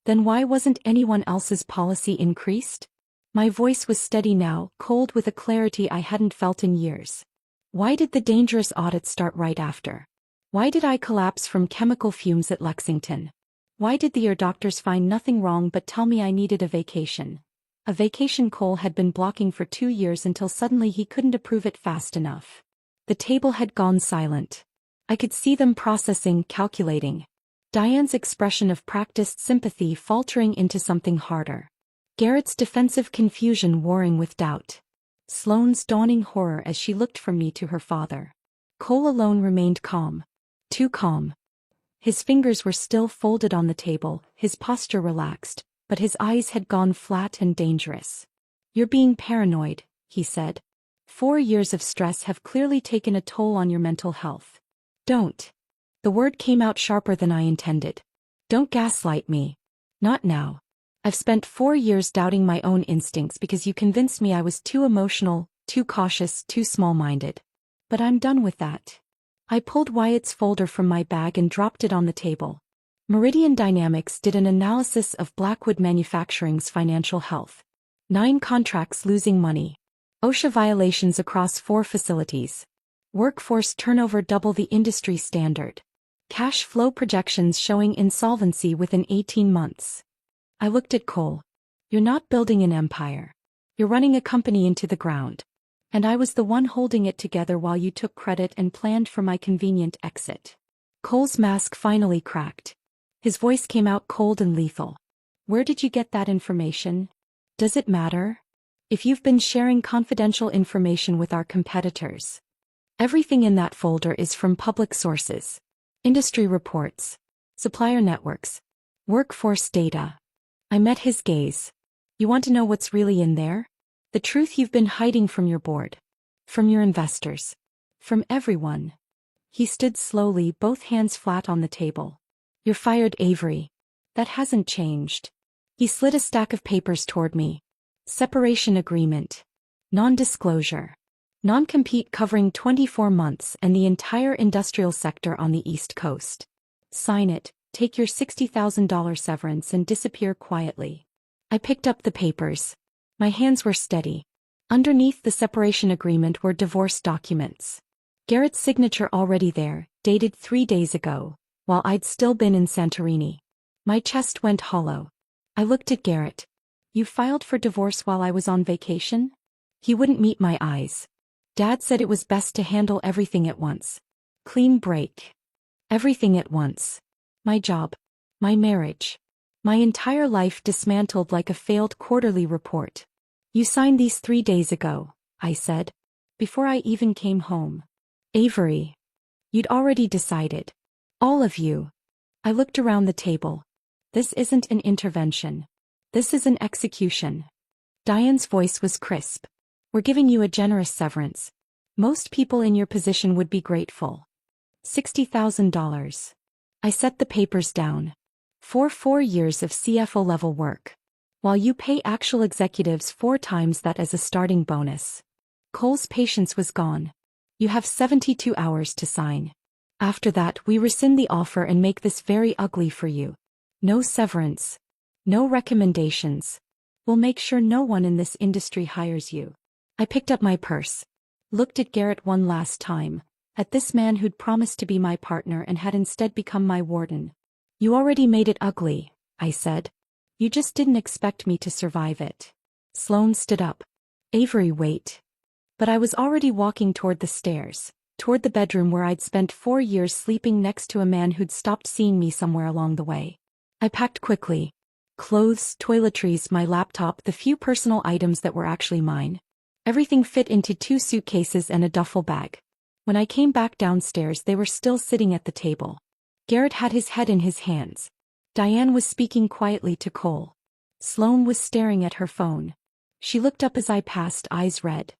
Then why wasn't anyone else's policy increased? My voice was steady now, cold with a clarity I hadn't felt in years. Why did the dangerous audit start right after? Why did I collapse from chemical fumes at Lexington? Why did the ear doctors find nothing wrong but tell me I needed a vacation? A vacation Cole had been blocking for 2 years until suddenly he couldn't approve it fast enough. The table had gone silent. I could see them processing, calculating. Diane's expression of practiced sympathy faltering into something harder. Garrett's defensive confusion warring with doubt. Sloane's dawning horror as she looked from me to her father. Cole alone remained calm. Too calm. His fingers were still folded on the table, his posture relaxed, but his eyes had gone flat and dangerous. You're being paranoid, he said. 4 years of stress have clearly taken a toll on your mental health. Don't. The word came out sharper than I intended. Don't gaslight me. Not now. I've spent 4 years doubting my own instincts because you convinced me I was too emotional, too cautious, too small-minded. But I'm done with that. I pulled Wyatt's folder from my bag and dropped it on the table. Meridian Dynamics did an analysis of Blackwood Manufacturing's financial health. 9 contracts losing money. OSHA violations across 4 facilities. Workforce turnover double the industry standard. Cash flow projections showing insolvency within 18 months. I looked at Cole. You're not building an empire. You're running a company into the ground. And I was the one holding it together while you took credit and planned for my convenient exit. Cole's mask finally cracked. His voice came out cold and lethal. Where did you get that information? Does it matter? If you've been sharing confidential information with our competitors. Everything in that folder is from public sources. Industry reports. Supplier networks. Workforce data. I met his gaze. You want to know what's really in there? The truth you've been hiding from your board. From your investors. From everyone. He stood slowly, both hands flat on the table. You're fired, Avery. That hasn't changed. He slid a stack of papers toward me. Separation agreement. Non-disclosure. Non-compete covering 24 months and the entire industrial sector on the East Coast. Sign it, take your $60,000 severance and disappear quietly. I picked up the papers. My hands were steady. Underneath the separation agreement were divorce documents. Garrett's signature already there, dated 3 days ago, while I'd still been in Santorini. My chest went hollow. I looked at Garrett. You filed for divorce while I was on vacation? He wouldn't meet my eyes. Dad said it was best to handle everything at once. Clean break. Everything at once. My job. My marriage. My entire life dismantled like a failed quarterly report. You signed these 3 days ago, I said. Before I even came home. Avery. You'd already decided. All of you. I looked around the table. This isn't an intervention. This is an execution. Diane's voice was crisp. We're giving you a generous severance. Most people in your position would be grateful. $60,000. I set the papers down. For 4 years of CFO-level work. While you pay actual executives 4 times that as a starting bonus. Cole's patience was gone. You have 72 hours to sign. After that, we rescind the offer and make this very ugly for you. No severance. No recommendations. We'll make sure no one in this industry hires you. I picked up my purse. Looked at Garrett one last time. At this man who'd promised to be my partner and had instead become my warden. You already made it ugly, I said. You just didn't expect me to survive it. Sloane stood up. Avery, wait. But I was already walking toward the stairs, toward the bedroom where I'd spent 4 years sleeping next to a man who'd stopped seeing me somewhere along the way. I packed quickly. Clothes, toiletries, my laptop, the few personal items that were actually mine. Everything fit into 2 suitcases and a duffel bag. When I came back downstairs, they were still sitting at the table. Garrett had his head in his hands. Diane was speaking quietly to Cole. Sloane was staring at her phone. She looked up as I passed, eyes red.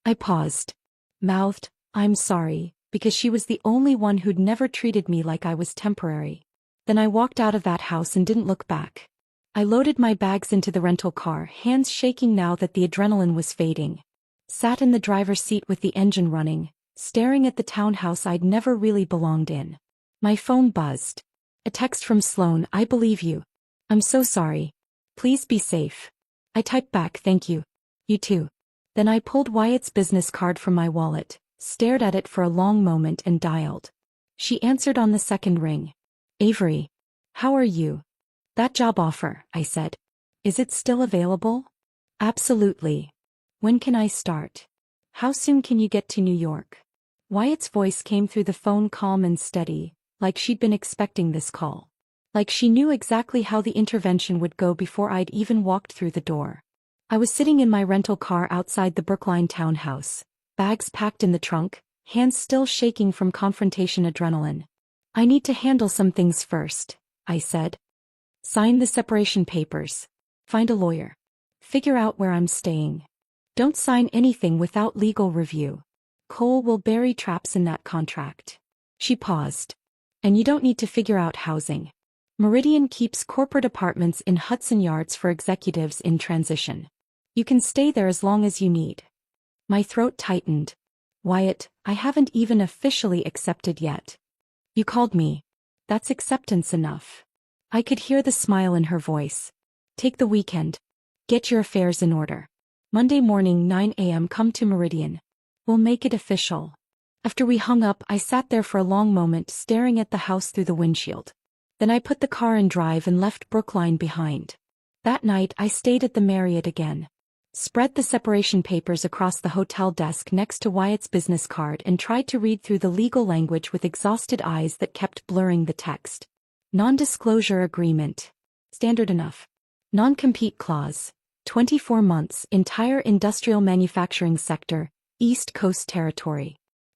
I paused. Mouthed, I'm sorry, because she was the only one who'd never treated me like I was temporary. Then I walked out of that house and didn't look back. I loaded my bags into the rental car, hands shaking now that the adrenaline was fading. Sat in the driver's seat with the engine running, staring at the townhouse I'd never really belonged in. My phone buzzed. A text from Sloane, I believe you. I'm so sorry. Please be safe. I typed back, thank you. You too. Then I pulled Wyatt's business card from my wallet, stared at it for a long moment and dialed. She answered on the second ring. Avery. How are you? That job offer, I said. Is it still available? Absolutely. When can I start? How soon can you get to New York? Wyatt's voice came through the phone calm and steady, like she'd been expecting this call. Like she knew exactly how the intervention would go before I'd even walked through the door. I was sitting in my rental car outside the Brookline townhouse, bags packed in the trunk, hands still shaking from confrontation adrenaline. I need to handle some things first, I said. Sign the separation papers. Find a lawyer. Figure out where I'm staying. Don't sign anything without legal review. Cole will bury traps in that contract. She paused. And you don't need to figure out housing. Meridian keeps corporate apartments in Hudson Yards for executives in transition. You can stay there as long as you need. My throat tightened. Wyatt, I haven't even officially accepted yet. You called me. That's acceptance enough. I could hear the smile in her voice. Take the weekend. Get your affairs in order. Monday morning 9 a.m. come to Meridian. We'll make it official. After we hung up, I sat there for a long moment staring at the house through the windshield. Then I put the car in drive and left Brookline behind. That night I stayed at the Marriott again. Spread the separation papers across the hotel desk next to Wyatt's business card and tried to read through the legal language with exhausted eyes that kept blurring the text. Non-disclosure agreement. Standard enough. Non-compete clause. 24 months, entire industrial manufacturing sector, East Coast territory.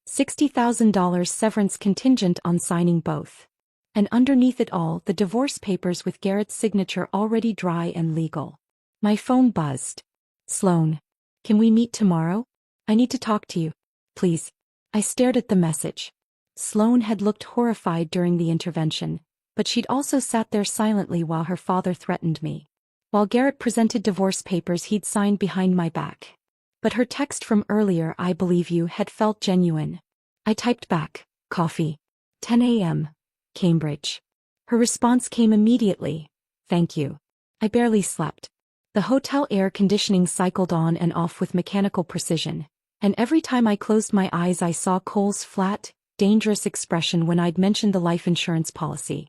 $60,000 severance contingent on signing both. And underneath it all, the divorce papers with Garrett's signature already dry and legal. My phone buzzed. Sloan. Can we meet tomorrow? I need to talk to you. Please. I stared at the message. Sloan had looked horrified during the intervention, but she'd also sat there silently while her father threatened me. While Garrett presented divorce papers he'd signed behind my back. But her text from earlier, "I believe you," had felt genuine. I typed back, "Coffee. 10 a.m. Cambridge." Her response came immediately, "Thank you." I barely slept. The hotel air conditioning cycled on and off with mechanical precision, and every time I closed my eyes I saw Cole's flat, dangerous expression when I'd mentioned the life insurance policy.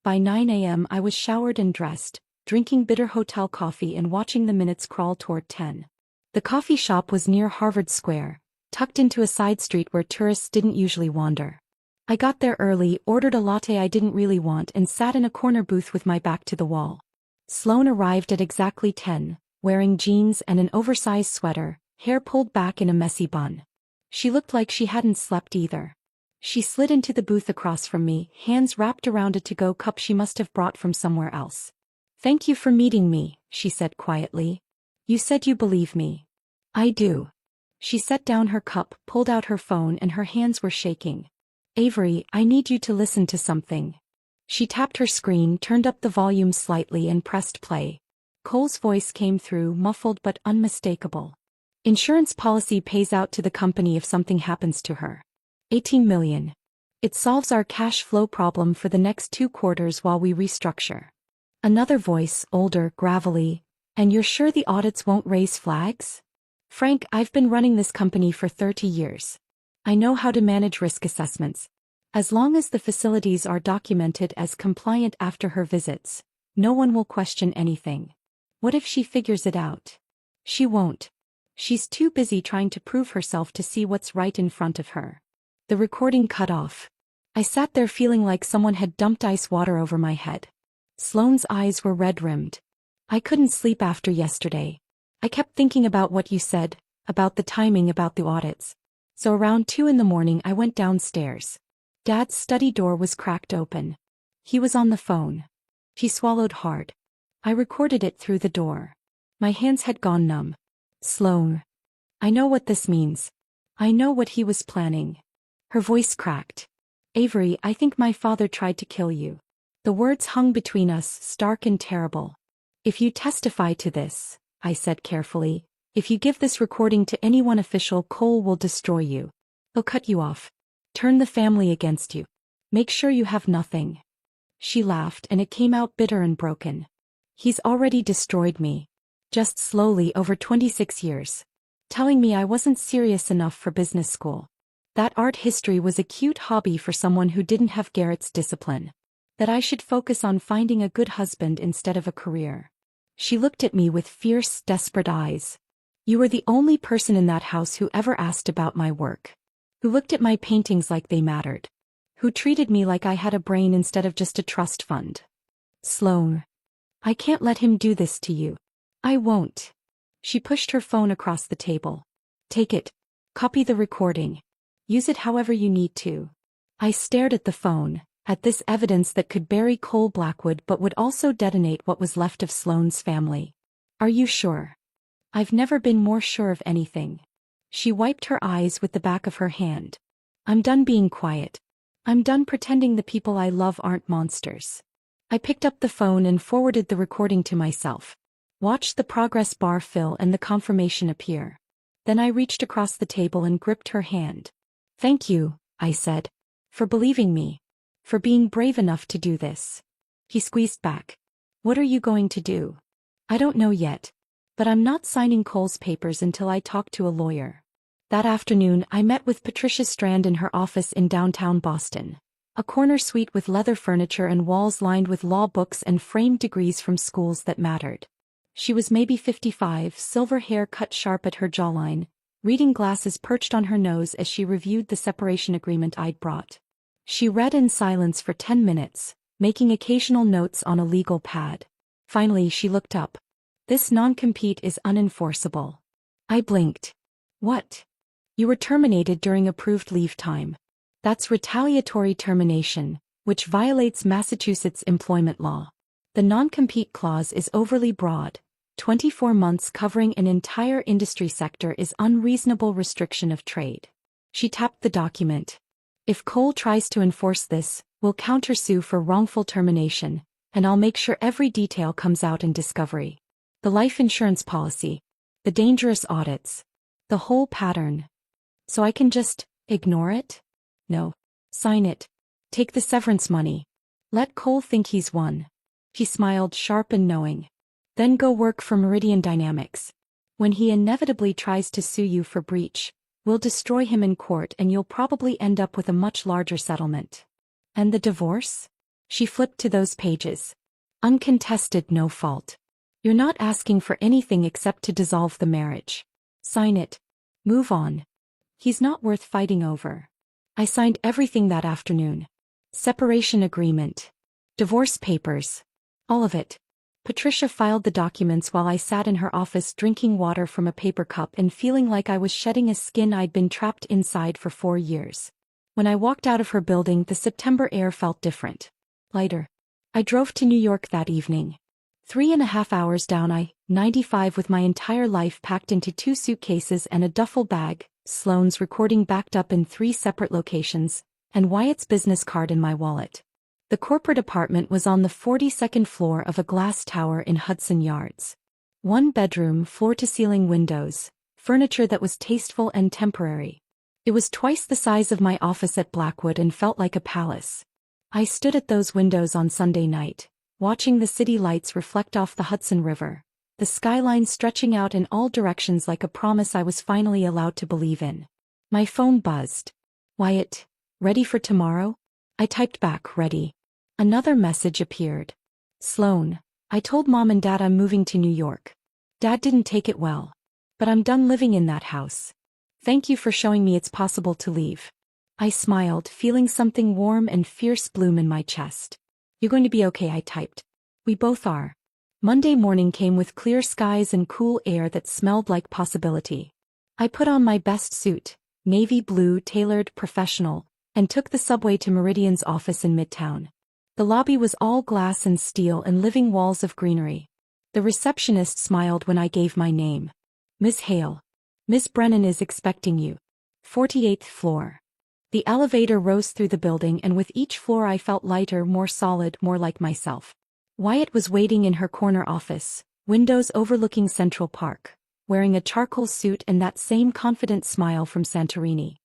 By 9 a.m. I was showered and dressed, drinking bitter hotel coffee and watching the minutes crawl toward 10. The coffee shop was near Harvard Square, tucked into a side street where tourists didn't usually wander. I got there early, ordered a latte I didn't really want, and sat in a corner booth with my back to the wall. Sloan arrived at exactly 10, wearing jeans and an oversized sweater, hair pulled back in a messy bun. She looked like she hadn't slept either. She slid into the booth across from me, hands wrapped around a to-go cup she must have brought from somewhere else. "Thank you for meeting me," she said quietly. "You said you believe me." "I do." She set down her cup, pulled out her phone, and her hands were shaking. "Avery, I need you to listen to something." She tapped her screen, turned up the volume slightly and pressed play. Cole's voice came through, muffled but unmistakable. "Insurance policy pays out to the company if something happens to her. 18 million. It solves our cash flow problem for the next 2 quarters while we restructure." Another voice, older, gravelly. "And you're sure the audits won't raise flags?" "Frank, I've been running this company for 30 years. I know how to manage risk assessments. As long as the facilities are documented as compliant after her visits, no one will question anything. What if she figures it out?" "She won't. She's too busy trying to prove herself to see what's right in front of her." The recording cut off. I sat there feeling like someone had dumped ice water over my head. Sloane's eyes were red-rimmed. "I couldn't sleep after yesterday. I kept thinking about what you said, about the timing, about the audits. So around 2 in the morning I went downstairs. Dad's study door was cracked open. He was on the phone." She swallowed hard. "I recorded it through the door." My hands had gone numb. "Sloan. I know what this means. I know what he was planning." Her voice cracked. "Avery, I think my father tried to kill you." The words hung between us, stark and terrible. "If you testify to this," I said carefully, "if you give this recording to anyone official, Cole will destroy you. He'll cut you off. Turn the family against you. Make sure you have nothing." She laughed, and it came out bitter and broken. "He's already destroyed me. Just slowly over 26 years. Telling me I wasn't serious enough for business school. That art history was a cute hobby for someone who didn't have Garrett's discipline. That I should focus on finding a good husband instead of a career." She looked at me with fierce, desperate eyes. "You were the only person in that house who ever asked about my work. Who looked at my paintings like they mattered. Who treated me like I had a brain instead of just a trust fund. Sloan. I can't let him do this to you. I won't." She pushed her phone across the table. "Take it. Copy the recording. Use it however you need to." I stared at the phone, at this evidence that could bury Cole Blackwood but would also detonate what was left of Sloane's family. "Are you sure?" "I've never been more sure of anything." She wiped her eyes with the back of her hand. "I'm done being quiet. I'm done pretending the people I love aren't monsters." I picked up the phone and forwarded the recording to myself. Watched the progress bar fill and the confirmation appear. Then I reached across the table and gripped her hand. "Thank you," I said. "For believing me. For being brave enough to do this." He squeezed back. "What are you going to do?" "I don't know yet. But I'm not signing Cole's papers until I talk to a lawyer." That afternoon I met with Patricia Strand in her office in downtown Boston. A corner suite with leather furniture and walls lined with law books and framed degrees from schools that mattered. She was maybe 55, silver hair cut sharp at her jawline, reading glasses perched on her nose as she reviewed the separation agreement I'd brought. She read in silence for 10 minutes, making occasional notes on a legal pad. Finally she looked up. This non-compete is unenforceable. I blinked. What? You were terminated during approved leave time. That's retaliatory termination, which violates Massachusetts employment law. The non-compete clause is overly broad. 24 months covering an entire industry sector is unreasonable restriction of trade. She tapped the document. If Cole tries to enforce this, we'll countersue for wrongful termination, and I'll make sure every detail comes out in discovery. The life insurance policy. The dangerous audits. The whole pattern. So I can just ignore it? No. Sign it. Take the severance money. Let Cole think he's won. He smiled sharp and knowing. Then go work for Meridian Dynamics. When he inevitably tries to sue you for breach, we'll destroy him in court and you'll probably end up with a much larger settlement. And the divorce? She flipped to those pages. Uncontested, no fault. You're not asking for anything except to dissolve the marriage. Sign it. Move on. He's not worth fighting over. I signed everything that afternoon. Separation agreement. Divorce papers. All of it. Patricia filed the documents while I sat in her office drinking water from a paper cup and feeling like I was shedding a skin I'd been trapped inside for 4 years. When I walked out of her building, the September air felt different. Lighter. I drove to New York that evening. 3.5 hours down I-95 with my entire life packed into 2 suitcases and a duffel bag, Sloane's recording backed up in 3 separate locations, and Wyatt's business card in my wallet. The corporate apartment was on the 42nd floor of a glass tower in Hudson Yards. 1 bedroom, floor-to-ceiling windows, furniture that was tasteful and temporary. It was twice the size of my office at Blackwood and felt like a palace. I stood at those windows on Sunday night, watching the city lights reflect off the Hudson River, the skyline stretching out in all directions like a promise I was finally allowed to believe in. My phone buzzed. Wyatt, ready for tomorrow? I typed back, ready. Another message appeared. Sloane, I told Mom and Dad I'm moving to New York. Dad didn't take it well. But I'm done living in that house. Thank you for showing me it's possible to leave. I smiled, feeling something warm and fierce bloom in my chest. You're going to be okay, I typed. We both are. Monday morning came with clear skies and cool air that smelled like possibility. I put on my best suit, navy blue, tailored, professional, and took the subway to Meridian's office in Midtown. The lobby was all glass and steel and living walls of greenery. The receptionist smiled when I gave my name. Miss Hale. Miss Brennan is expecting you. 48th floor. The elevator rose through the building and with each floor I felt lighter, more solid, more like myself. Wyatt was waiting in her corner office, windows overlooking Central Park, wearing a charcoal suit and that same confident smile from Santorini.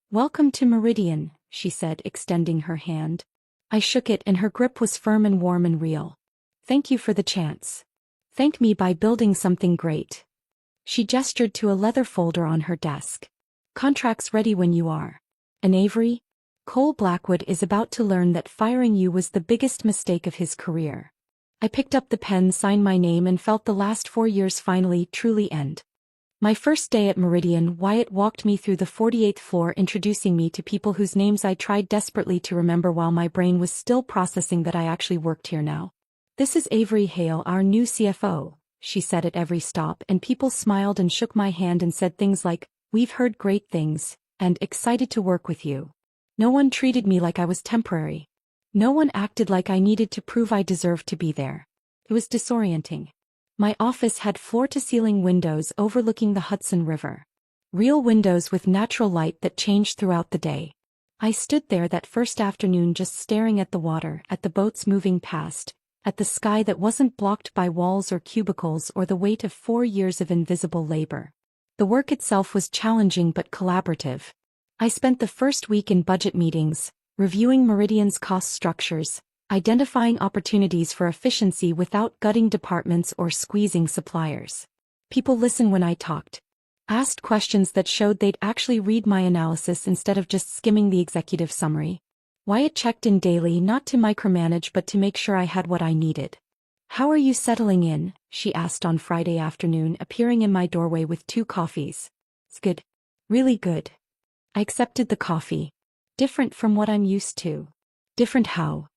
Welcome to Meridian, she said, extending her hand. I shook it and her grip was firm and warm and real. Thank you for the chance. Thank me by building something great. She gestured to a leather folder on her desk. Contracts ready when you are. And Avery? Cole Blackwood is about to learn that firing you was the biggest mistake of his career. I picked up the pen, signed my name and felt the last 4 years finally, truly end. My first day at Meridian, Wyatt walked me through the 48th floor, introducing me to people whose names I tried desperately to remember while my brain was still processing that I actually worked here now. This is Avery Hale, our new CFO, she said at every stop, and people smiled and shook my hand and said things like, we've heard great things, and excited to work with you. No one treated me like I was temporary. No one acted like I needed to prove I deserved to be there. It was disorienting. My office had floor-to-ceiling windows overlooking the Hudson River. Real windows with natural light that changed throughout the day. I stood there that first afternoon just staring at the water, at the boats moving past, at the sky that wasn't blocked by walls or cubicles or the weight of 4 years of invisible labor. The work itself was challenging but collaborative. I spent the first week in budget meetings, reviewing Meridian's cost structures, identifying opportunities for efficiency without gutting departments or squeezing suppliers. People listened when I talked. Asked questions that showed they'd actually read my analysis instead of just skimming the executive summary. Wyatt checked in daily, not to micromanage but to make sure I had what I needed. How are you settling in? She asked on Friday afternoon, appearing in my doorway with 2 coffees. It's good. Really good. I accepted the coffee. Different from what I'm used to. Different how?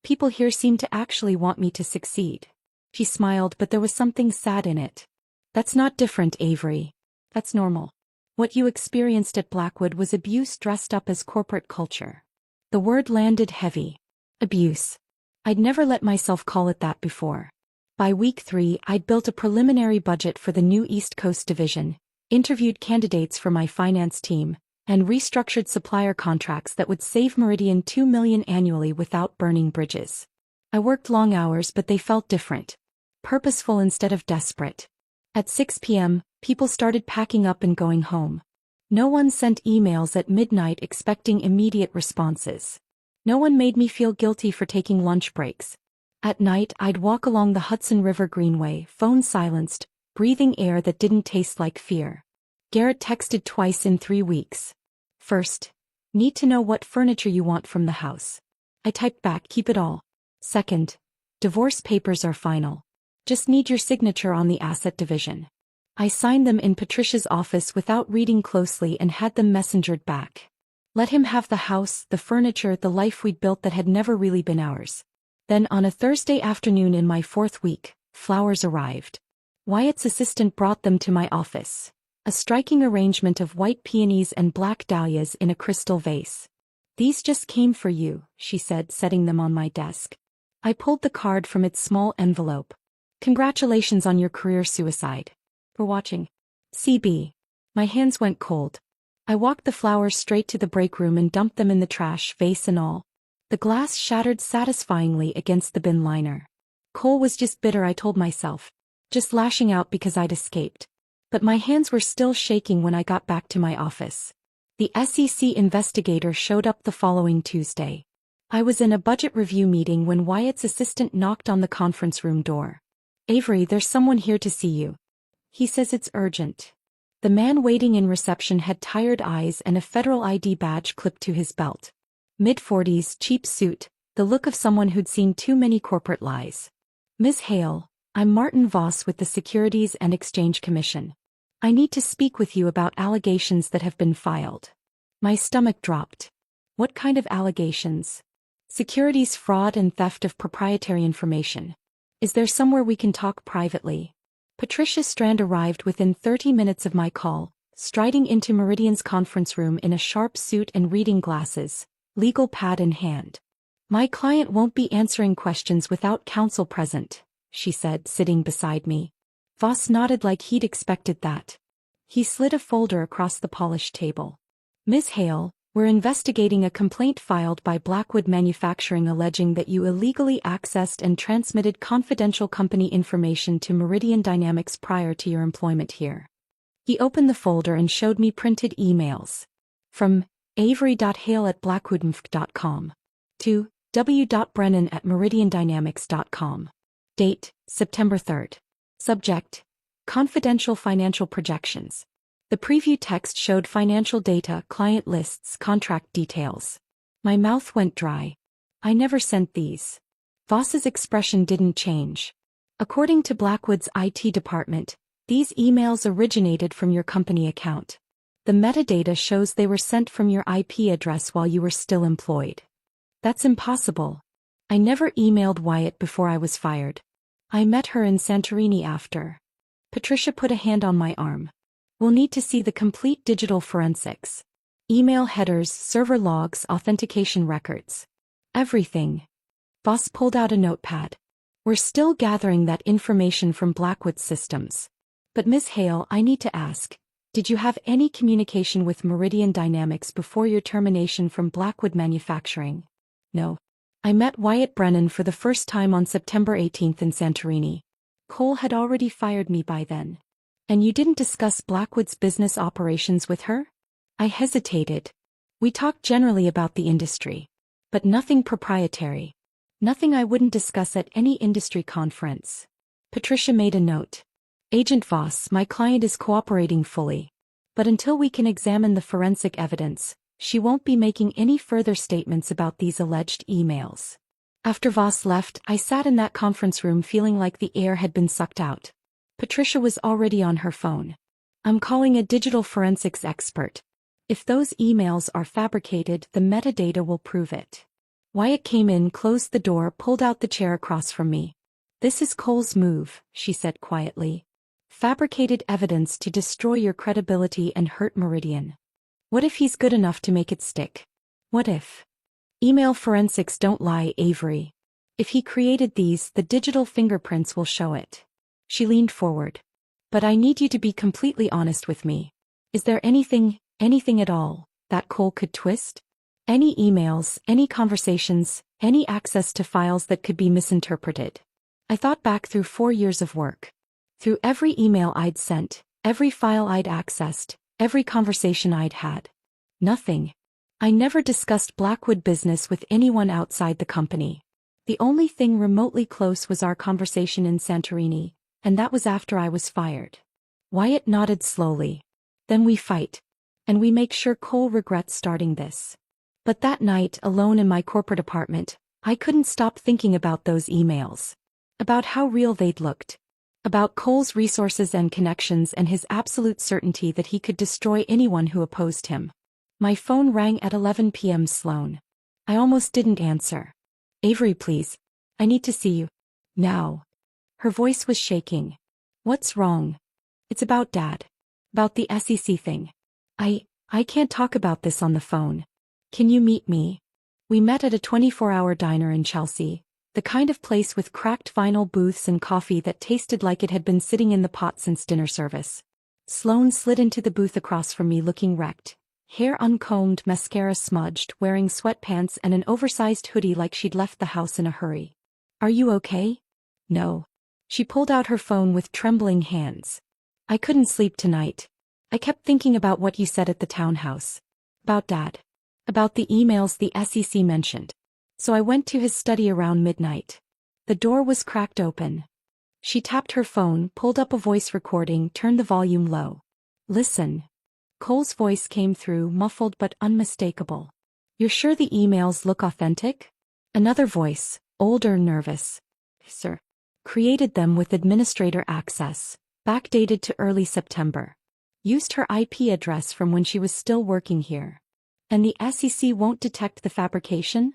People here seem to actually want me to succeed. She smiled, but there was something sad in it. That's not different, Avery. That's normal. What you experienced at Blackwood was abuse dressed up as corporate culture. The word landed heavy. Abuse. I'd never let myself call it that before. By week 3, I'd built a preliminary budget for the new East Coast division, interviewed candidates for my finance team, and restructured supplier contracts that would save Meridian $2 million annually without burning bridges. I worked long hours, but they felt different. Purposeful instead of desperate. At 6 p.m., people started packing up and going home. No one sent emails at midnight expecting immediate responses. No one made me feel guilty for taking lunch breaks. At night, I'd walk along the Hudson River Greenway, phone silenced, breathing air that didn't taste like fear. Garrett texted twice in 3 weeks. First, need to know what furniture you want from the house. I typed back, keep it all. Second, divorce papers are final. Just need your signature on the asset division. I signed them in Patricia's office without reading closely and had them messengered back. Let him have the house, the furniture, the life we'd built that had never really been ours. Then on a Thursday afternoon in my 4th week, flowers arrived. Wyatt's assistant brought them to my office. A striking arrangement of white peonies and black dahlias in a crystal vase. These just came for you, she said, setting them on my desk. I pulled the card from its small envelope. Congratulations on your career suicide. For watching. CB. My hands went cold. I walked the flowers straight to the break room and dumped them in the trash, vase and all. The glass shattered satisfyingly against the bin liner. Cole was just bitter, I told myself. Just lashing out because I'd escaped. But my hands were still shaking when I got back to my office. The SEC investigator showed up the following Tuesday. I was in a budget review meeting when Wyatt's assistant knocked on the conference room door. Avery, there's someone here to see you. He says it's urgent. The man waiting in reception had tired eyes and a federal ID badge clipped to his belt. Mid-40s, cheap suit, the look of someone who'd seen too many corporate lies. Ms. Hale, I'm Martin Voss with the Securities and Exchange Commission. I need to speak with you about allegations that have been filed. My stomach dropped. What kind of allegations? Securities fraud and theft of proprietary information. Is there somewhere we can talk privately? Patricia Strand arrived within 30 minutes of my call, striding into Meridian's conference room in a sharp suit and reading glasses, legal pad in hand. My client won't be answering questions without counsel present, she said, sitting beside me. Voss nodded like he'd expected that. He slid a folder across the polished table. Ms. Hale, we're investigating a complaint filed by Blackwood Manufacturing alleging that you illegally accessed and transmitted confidential company information to Meridian Dynamics prior to your employment here. He opened the folder and showed me printed emails. From avery.hale@blackwoodmf.com to w.brennan@meridiandynamics.com. Date, September 3rd. Subject, confidential financial projections. The preview text showed financial data, client lists, contract details. My mouth went dry. I never sent these. Voss's expression didn't change. According to Blackwood's IT department, these emails originated from your company account. The metadata shows they were sent from your IP address while you were still employed. That's impossible. I never emailed Wyatt before I was fired. I met her in Santorini after. Patricia put a hand on my arm. We'll need to see the complete digital forensics. Email headers, server logs, authentication records. Everything. Voss pulled out a notepad. We're still gathering that information from Blackwood's systems. But Ms. Hale, I need to ask, did you have any communication with Meridian Dynamics before your termination from Blackwood Manufacturing? No. I met Wyatt Brennan for the first time on September 18th in Santorini. Cole had already fired me by then. And you didn't discuss Blackwood's business operations with her? I hesitated. We talked generally about the industry. But nothing proprietary. Nothing I wouldn't discuss at any industry conference. Patricia made a note. Agent Voss, my client is cooperating fully. But until we can examine the forensic evidence, she won't be making any further statements about these alleged emails. After Voss left, I sat in that conference room feeling like the air had been sucked out. Patricia was already on her phone. I'm calling a digital forensics expert. If those emails are fabricated, the metadata will prove it. Wyatt came in, closed the door, pulled out the chair across from me. This is Cole's move, she said quietly. Fabricated evidence to destroy your credibility and hurt Meridian. What if he's good enough to make it stick? What if? Email forensics don't lie, Avery. If he created these, the digital fingerprints will show it. She leaned forward. But I need you to be completely honest with me. Is there anything at all, that Cole could twist? Any emails, any conversations, any access to files that could be misinterpreted? I thought back through 4 years of work. Through every email I'd sent, every file I'd accessed, every conversation I'd had. Nothing. I never discussed Blackwood business with anyone outside the company. The only thing remotely close was our conversation in Santorini, and that was after I was fired. Wyatt nodded slowly. Then we fight. And we make sure Cole regrets starting this. But that night, alone in my corporate apartment, I couldn't stop thinking about those emails. About how real they'd looked. About Cole's resources and connections and his absolute certainty that he could destroy anyone who opposed him. My phone rang at 11 p.m. Sloan. I almost didn't answer. Avery, please. I need to see you. Now. Her voice was shaking. What's wrong? It's about Dad. About the SEC thing. I can't talk about this on the phone. Can you meet me? We met at a 24-hour diner in Chelsea, the kind of place with cracked vinyl booths and coffee that tasted like it had been sitting in the pot since dinner service. Sloan slid into the booth across from me looking wrecked. Hair uncombed, mascara smudged, wearing sweatpants and an oversized hoodie like she'd left the house in a hurry. Are you okay? No. She pulled out her phone with trembling hands. I couldn't sleep tonight. I kept thinking about what you said at the townhouse. About Dad. About the emails the SEC mentioned. So I went to his study around midnight. The door was cracked open. She tapped her phone, pulled up a voice recording, turned the volume low. Listen. Cole's voice came through, muffled but unmistakable. You're sure the emails look authentic? Another voice, older, nervous. Sir. Created them with administrator access, backdated to early September. Used her IP address from when she was still working here. And the SEC won't detect the fabrication?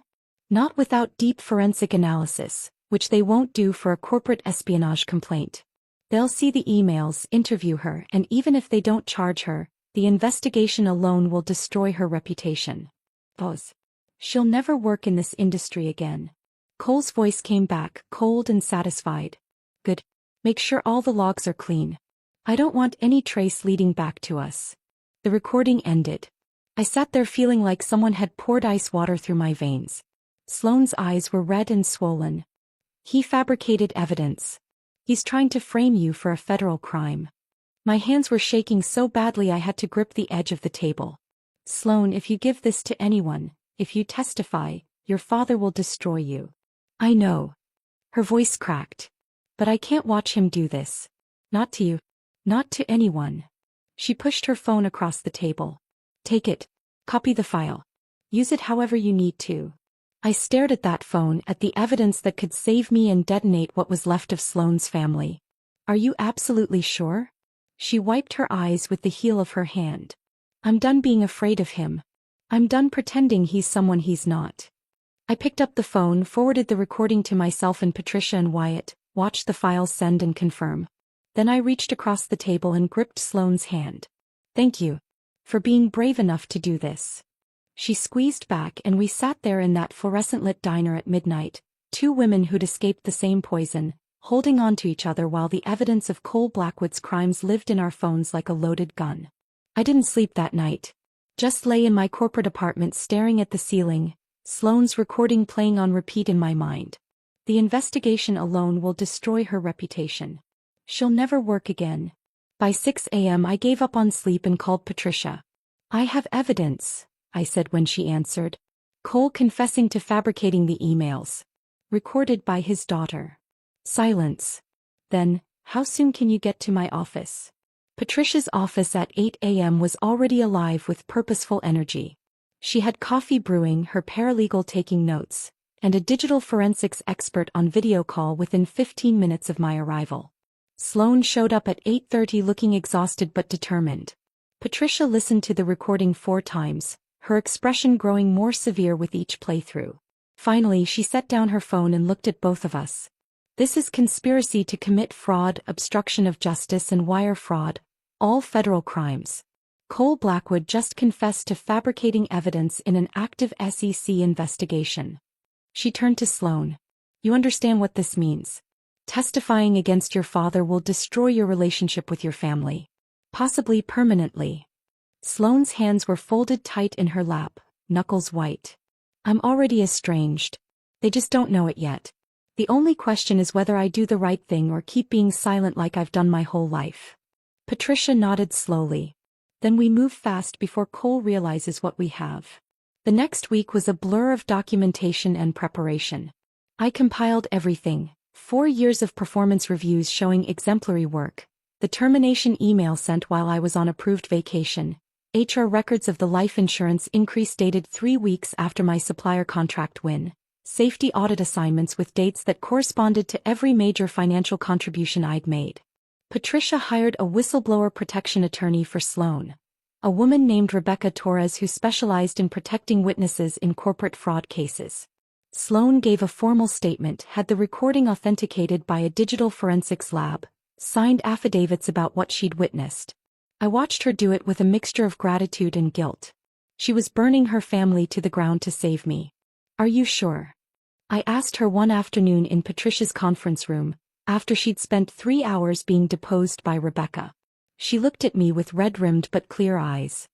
Not without deep forensic analysis, which they won't do for a corporate espionage complaint. They'll see the emails, interview her, and even if they don't charge her, the investigation alone will destroy her reputation. Pause. She'll never work in this industry again. Cole's voice came back, cold and satisfied. Good. Make sure all the logs are clean. I don't want any trace leading back to us. The recording ended. I sat there feeling like someone had poured ice water through my veins. Sloane's eyes were red and swollen. He fabricated evidence. He's trying to frame you for a federal crime. My hands were shaking so badly I had to grip the edge of the table. Sloan, if you give this to anyone, if you testify, your father will destroy you. I know. Her voice cracked. But I can't watch him do this. Not to you. Not to anyone. She pushed her phone across the table. Take it. Copy the file. Use it however you need to. I stared at that phone, at the evidence that could save me and detonate what was left of Sloane's family. Are you absolutely sure? She wiped her eyes with the heel of her hand. I'm done being afraid of him. I'm done pretending he's someone he's not. I picked up the phone, forwarded the recording to myself and Patricia and Wyatt, watched the files send and confirm. Then I reached across the table and gripped Sloane's hand. Thank you. For being brave enough to do this. She squeezed back and we sat there in that fluorescent-lit diner at midnight, two women who'd escaped the same poison, holding on to each other while the evidence of Cole Blackwood's crimes lived in our phones like a loaded gun. I didn't sleep that night. Just lay in my corporate apartment staring at the ceiling, Sloane's recording playing on repeat in my mind. The investigation alone will destroy her reputation. She'll never work again. By 6 a.m. I gave up on sleep and called Patricia. I have evidence, I said when she answered. Cole confessing to fabricating the emails. Recorded by his daughter. Silence. Then, how soon can you get to my office? Patricia's office at 8 a.m. was already alive with purposeful energy. She had coffee brewing, her paralegal taking notes, and a digital forensics expert on video call within 15 minutes of my arrival. Sloane showed up at 8:30 looking exhausted but determined. Patricia listened to the recording 4 times, her expression growing more severe with each playthrough. Finally she set down her phone and looked at both of us. This is conspiracy to commit fraud, obstruction of justice and wire fraud, all federal crimes. Cole Blackwood just confessed to fabricating evidence in an active SEC investigation. She turned to Sloan. You understand what this means? Testifying against your father will destroy your relationship with your family. Possibly permanently. Sloane's hands were folded tight in her lap, knuckles white. I'm already estranged. They just don't know it yet. The only question is whether I do the right thing or keep being silent like I've done my whole life. Patricia nodded slowly. Then we move fast before Cole realizes what we have. The next week was a blur of documentation and preparation. I compiled everything, 4 years of performance reviews showing exemplary work, the termination email sent while I was on approved vacation, HR records of the life insurance increase dated 3 weeks after my supplier contract win, safety audit assignments with dates that corresponded to every major financial contribution I'd made. Patricia hired a whistleblower protection attorney for Sloan, a woman named Rebecca Torres who specialized in protecting witnesses in corporate fraud cases. Sloan gave a formal statement, had the recording authenticated by a digital forensics lab, signed affidavits about what she'd witnessed. I watched her do it with a mixture of gratitude and guilt. She was burning her family to the ground to save me. Are you sure? I asked her one afternoon in Patricia's conference room, after she'd spent 3 hours being deposed by Rebecca. She looked at me with red-rimmed but clear eyes.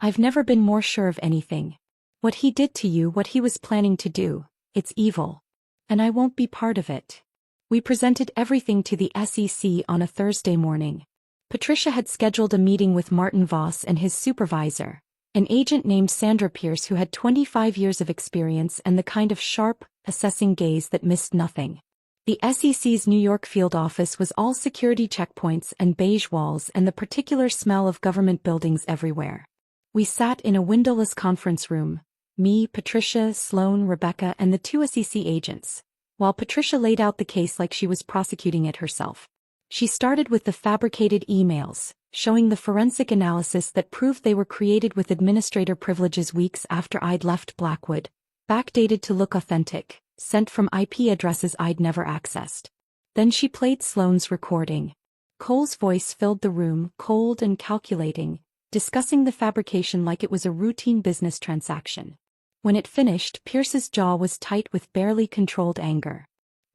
I've never been more sure of anything. What he did to you, what he was planning to do, it's evil. And I won't be part of it. We presented everything to the SEC on a Thursday morning. Patricia had scheduled a meeting with Martin Voss and his supervisor, an agent named Sandra Pierce who had 25 years of experience and the kind of sharp, assessing gaze that missed nothing. The SEC's New York field office was all security checkpoints and beige walls and the particular smell of government buildings everywhere. We sat in a windowless conference room, me, Patricia, Sloan, Rebecca, and the 2 SEC agents, while Patricia laid out the case like she was prosecuting it herself. She started with the fabricated emails, showing the forensic analysis that proved they were created with administrator privileges weeks after I'd left Blackwood, backdated to look authentic, sent from IP addresses I'd never accessed. Then she played Sloane's recording. Cole's voice filled the room, cold and calculating, discussing the fabrication like it was a routine business transaction. When it finished, Pierce's jaw was tight with barely controlled anger.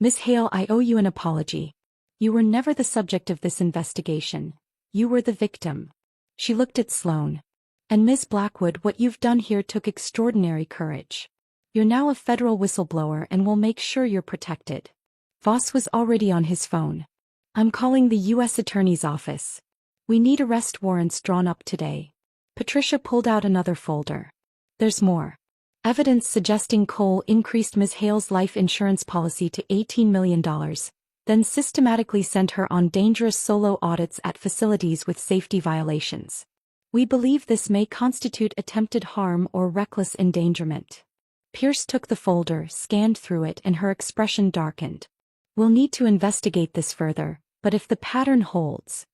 Miss Hale, I owe you an apology. You were never the subject of this investigation. You were the victim. She looked at Sloan. And Ms. Blackwood, what you've done here took extraordinary courage. You're now a federal whistleblower and we'll make sure you're protected. Voss was already on his phone. I'm calling the U.S. Attorney's Office. We need arrest warrants drawn up today. Patricia pulled out another folder. There's more. Evidence suggesting Cole increased Ms. Hale's life insurance policy to $18 million, then systematically sent her on dangerous solo audits at facilities with safety violations. We believe this may constitute attempted harm or reckless endangerment. Pierce took the folder, scanned through it, and her expression darkened. We'll need to investigate this further, but if the pattern holds...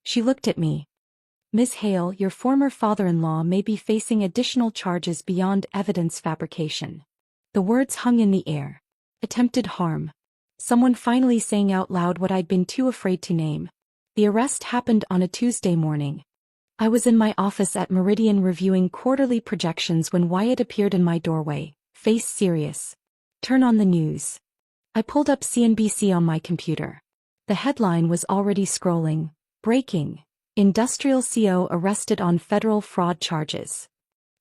She looked at me. Ms. Hale, your former father-in-law may be facing additional charges beyond evidence fabrication. The words hung in the air. Attempted harm. Someone finally saying out loud what I'd been too afraid to name. The arrest happened on a Tuesday morning. I was in my office at Meridian reviewing quarterly projections when Wyatt appeared in my doorway, face serious. Turn on the news. I pulled up CNBC on my computer. The headline was already scrolling. Breaking. Industrial CO arrested on federal fraud charges.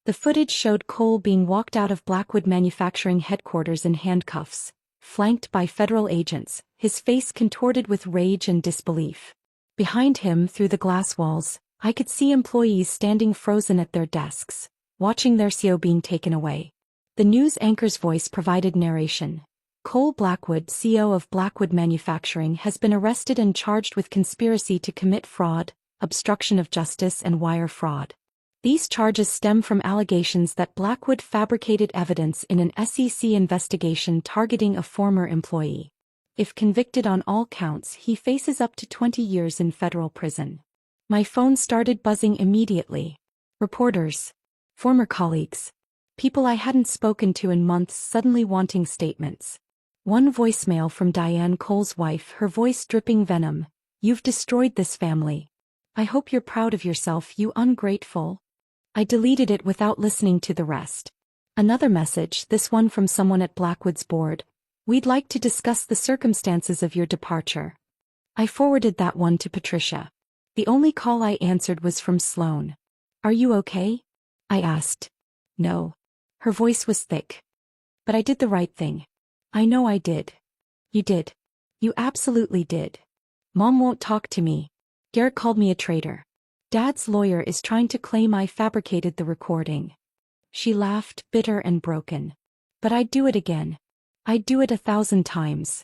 The footage showed Cole being walked out of Blackwood Manufacturing headquarters in handcuffs, flanked by federal agents, his face contorted with rage and disbelief. Behind him, through the glass walls, I could see employees standing frozen at their desks, watching their CO being taken away. The news anchor's voice provided narration. Cole Blackwood, CEO of Blackwood Manufacturing, has been arrested and charged with conspiracy to commit fraud, obstruction of justice and wire fraud. These charges stem from allegations that Blackwood fabricated evidence in an SEC investigation targeting a former employee. If convicted on all counts, he faces up to 20 years in federal prison. My phone started buzzing immediately. Reporters, former colleagues, people I hadn't spoken to in months suddenly wanting statements. One voicemail from Diane Cole's wife, her voice dripping venom. "You've destroyed this family. I hope you're proud of yourself, you ungrateful." I deleted it without listening to the rest. Another message, this one from someone at Blackwood's board. "We'd like to discuss the circumstances of your departure." I forwarded that one to Patricia. The only call I answered was from Sloan. "Are you okay?" I asked. "No." Her voice was thick. "But I did the right thing." "I know I did." "You did. You absolutely did. Mom won't talk to me. Garrett called me a traitor. Dad's lawyer is trying to claim I fabricated the recording." She laughed, bitter and broken. "But I'd do it again. I'd do it 1,000 times."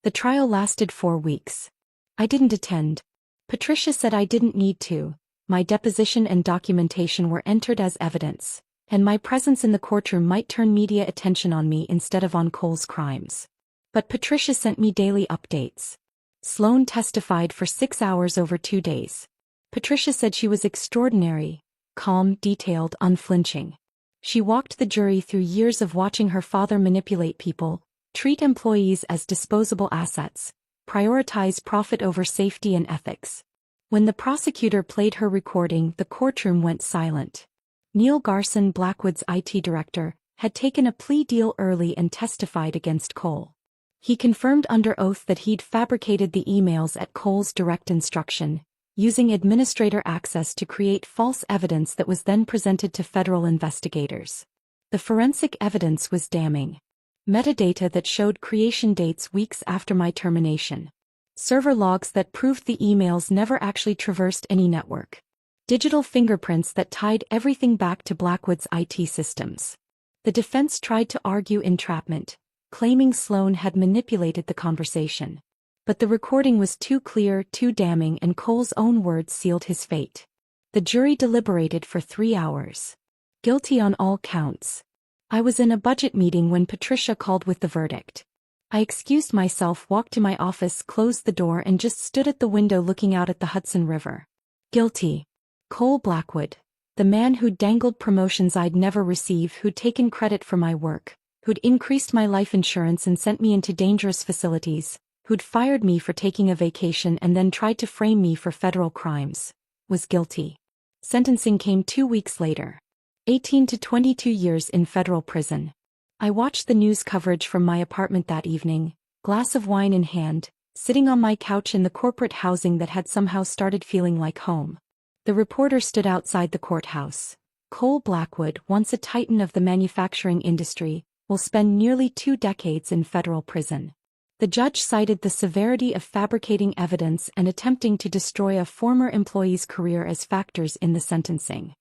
The trial lasted 4 weeks. I didn't attend. Patricia said I didn't need to. My deposition and documentation were entered as evidence, and my presence in the courtroom might turn media attention on me instead of on Cole's crimes. But Patricia sent me daily updates. Sloan testified for 6 hours over 2 days. Patricia said she was extraordinary, calm, detailed, unflinching. She walked the jury through years of watching her father manipulate people, treat employees as disposable assets, prioritize profit over safety and ethics. When the prosecutor played her recording, the courtroom went silent. Neil Garson, Blackwood's IT director, had taken a plea deal early and testified against Cole. He confirmed under oath that he'd fabricated the emails at Cole's direct instruction, using administrator access to create false evidence that was then presented to federal investigators. The forensic evidence was damning. Metadata that showed creation dates weeks after my termination. Server logs that proved the emails never actually traversed any network. Digital fingerprints that tied everything back to Blackwood's IT systems. The defense tried to argue entrapment, claiming Sloan had manipulated the conversation. But the recording was too clear, too damning, and Cole's own words sealed his fate. The jury deliberated for 3 hours. Guilty on all counts. I was in a budget meeting when Patricia called with the verdict. I excused myself, walked to my office, closed the door, and just stood at the window looking out at the Hudson River. Guilty. Cole Blackwood. The man who'd dangled promotions I'd never receive, who'd taken credit for my work, who'd increased my life insurance and sent me into dangerous facilities, who'd fired me for taking a vacation and then tried to frame me for federal crimes, was guilty. Sentencing came 2 weeks later. 18 to 22 years in federal prison. I watched the news coverage from my apartment that evening, glass of wine in hand, sitting on my couch in the corporate housing that had somehow started feeling like home. The reporter stood outside the courthouse. "Cole Blackwood, once a titan of the manufacturing industry, will spend nearly 2 decades in federal prison." The judge cited the severity of fabricating evidence and attempting to destroy a former employee's career as factors in the sentencing.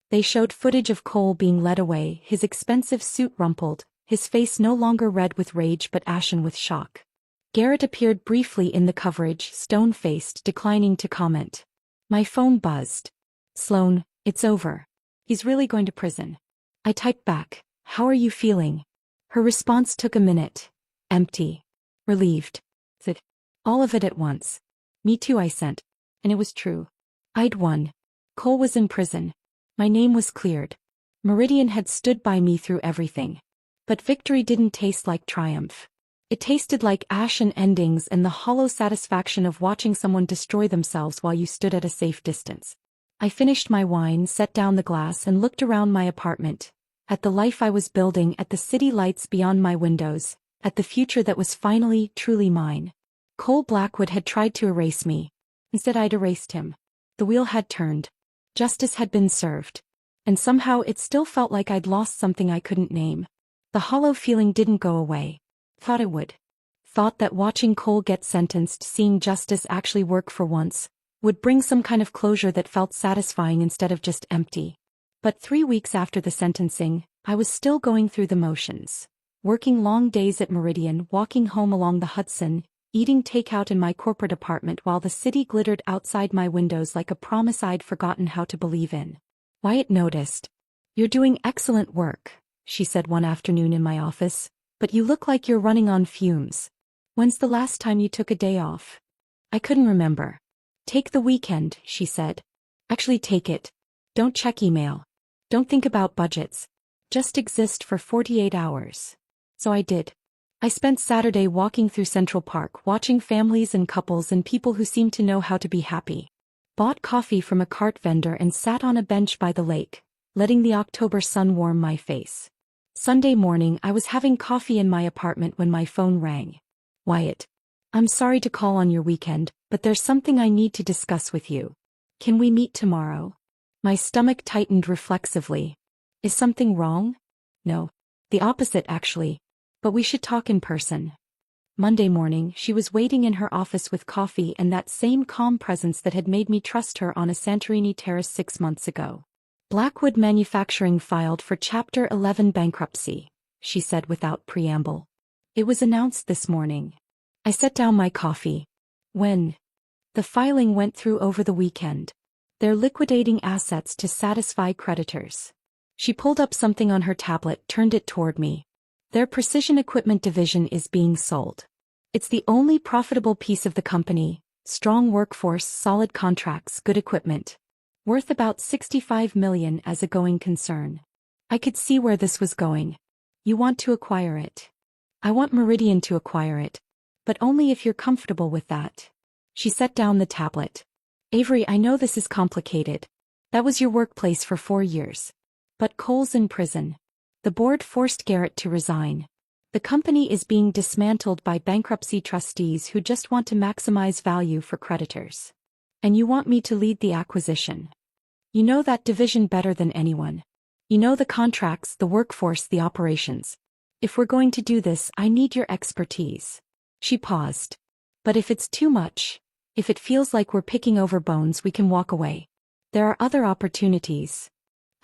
They showed footage of Cole being led away, his expensive suit rumpled, his face no longer red with rage but ashen with shock. Garrett appeared briefly in the coverage, stone-faced, declining to comment. My phone buzzed. "Sloan, it's over. He's really going to prison." I typed back, "How are you feeling?" Her response took a minute. "Empty. Relieved." Said, "All of it at once." "Me too," I sent. And it was true. I'd won. Cole was in prison. My name was cleared. Meridian had stood by me through everything. But victory didn't taste like triumph. It tasted like ashen endings and the hollow satisfaction of watching someone destroy themselves while you stood at a safe distance. I finished my wine, set down the glass, and looked around my apartment. At the life I was building, at the city lights beyond my windows, at the future that was finally, truly mine. Cole Blackwood had tried to erase me. Instead, I'd erased him. The wheel had turned. Justice had been served. And somehow it still felt like I'd lost something I couldn't name. The hollow feeling didn't go away. Thought it would. Thought that watching Cole get sentenced, seeing justice actually work for once, would bring some kind of closure that felt satisfying instead of just empty. But 3 weeks after the sentencing, I was still going through the motions. Working long days at Meridian, walking home along the Hudson, eating takeout in my corporate apartment while the city glittered outside my windows like a promise I'd forgotten how to believe in. Wyatt noticed. "You're doing excellent work," she said one afternoon in my office, "but you look like you're running on fumes. When's the last time you took a day off?" I couldn't remember. "Take the weekend," she said. "Actually take it. Don't check email. Don't think about budgets. Just exist for 48 hours. So I did. I spent Saturday walking through Central Park, watching families and couples and people who seemed to know how to be happy. Bought coffee from a cart vendor and sat on a bench by the lake, letting the October sun warm my face. Sunday morning, I was having coffee in my apartment when my phone rang. Wyatt. I'm sorry to call on your weekend, but there's something I need to discuss with you. Can we meet tomorrow? My stomach tightened reflexively. Is something wrong? No. The opposite, actually. But we should talk in person. Monday morning, she was waiting in her office with coffee and that same calm presence that had made me trust her on a Santorini terrace 6 months ago. Blackwood Manufacturing filed for Chapter 11 bankruptcy, she said without preamble. It was announced this morning. I set down my coffee. When? The filing went through over the weekend. They're liquidating assets to satisfy creditors. She pulled up something on her tablet, turned it toward me. Their precision equipment division is being sold. It's the only profitable piece of the company, strong workforce, solid contracts, good equipment. Worth about $65 million as a going concern. I could see where this was going. You want to acquire it. I want Meridian to acquire it. But only if you're comfortable with that. She set down the tablet. Avery, I know this is complicated. That was your workplace for 4 years. But Cole's in prison. The board forced Garrett to resign. The company is being dismantled by bankruptcy trustees who just want to maximize value for creditors. And you want me to lead the acquisition. You know that division better than anyone. You know the contracts, the workforce, the operations. If we're going to do this, I need your expertise. She paused. But if it's too much, if it feels like we're picking over bones, we can walk away. There are other opportunities.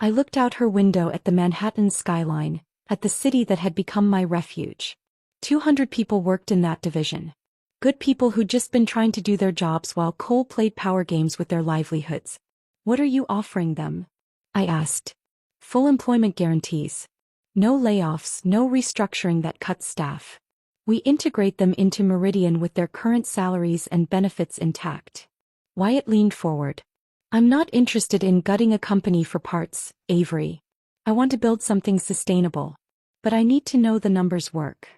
I looked out her window at the Manhattan skyline, at the city that had become my refuge. 200 people worked in that division. Good people who'd just been trying to do their jobs while Cole played power games with their livelihoods. What are you offering them? I asked. Full employment guarantees. No layoffs, no restructuring that cuts staff. We integrate them into Meridian with their current salaries and benefits intact. Wyatt leaned forward. I'm not interested in gutting a company for parts, Avery. I want to build something sustainable. But I need to know the numbers work.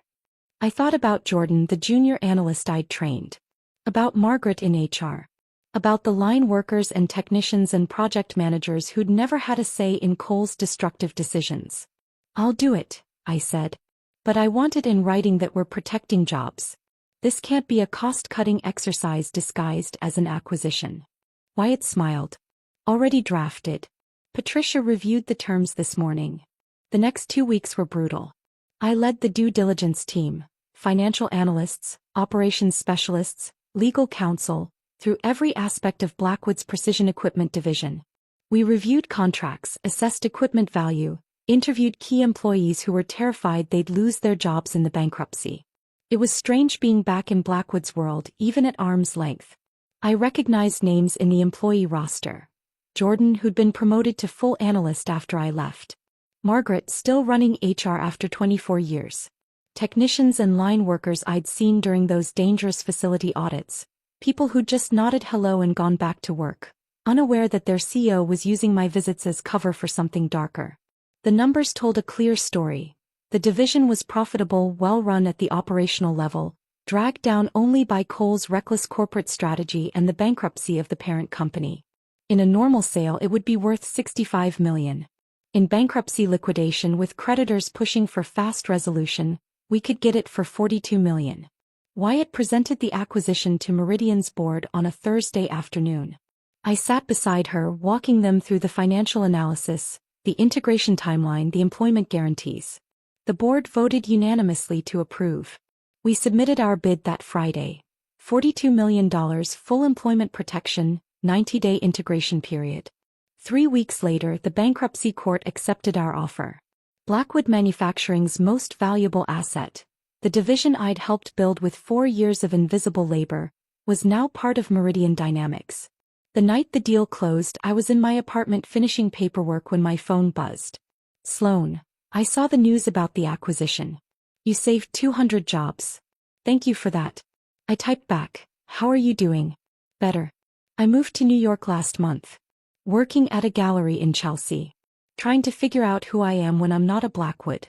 I thought about Jordan, the junior analyst I'd trained. About Margaret in HR. About the line workers and technicians and project managers who'd never had a say in Cole's destructive decisions. I'll do it, I said. But I want it in writing that we're protecting jobs. This can't be a cost-cutting exercise disguised as an acquisition. Wyatt smiled. Already drafted. Patricia reviewed the terms this morning. The next 2 weeks were brutal. I led the due diligence team. Financial analysts, operations specialists, legal counsel, through every aspect of Blackwood's precision equipment division. We reviewed contracts, assessed equipment value, interviewed key employees who were terrified they'd lose their jobs in the bankruptcy. It was strange being back in Blackwood's world, even at arm's length. I recognized names in the employee roster. Jordan, who'd been promoted to full analyst after I left. Margaret, still running HR after 24 years. Technicians and line workers I'd seen during those dangerous facility audits. People who'd just nodded hello and gone back to work, unaware that their CEO was using my visits as cover for something darker. The numbers told a clear story. The division was profitable, well-run at the operational level, dragged down only by Cole's reckless corporate strategy and the bankruptcy of the parent company. In a normal sale, it would be worth $65 million. In bankruptcy liquidation, with creditors pushing for fast resolution, we could get it for $42 million. Wyatt presented the acquisition to Meridian's board on a Thursday afternoon. I sat beside her, walking them through the financial analysis, the integration timeline, the employment guarantees. The board voted unanimously to approve. We submitted our bid that Friday. $42 million full employment protection, 90-day integration period. 3 weeks later, the bankruptcy court accepted our offer. Blackwood Manufacturing's most valuable asset, the division I'd helped build with 4 years of invisible labor, was now part of Meridian Dynamics. The night the deal closed, I was in my apartment finishing paperwork when my phone buzzed. Sloan, I saw the news about the acquisition. You saved 200 jobs. Thank you for that. I typed back, how are you doing? Better. I moved to New York last month. Working at a gallery in Chelsea. Trying to figure out who I am when I'm not a Blackwood.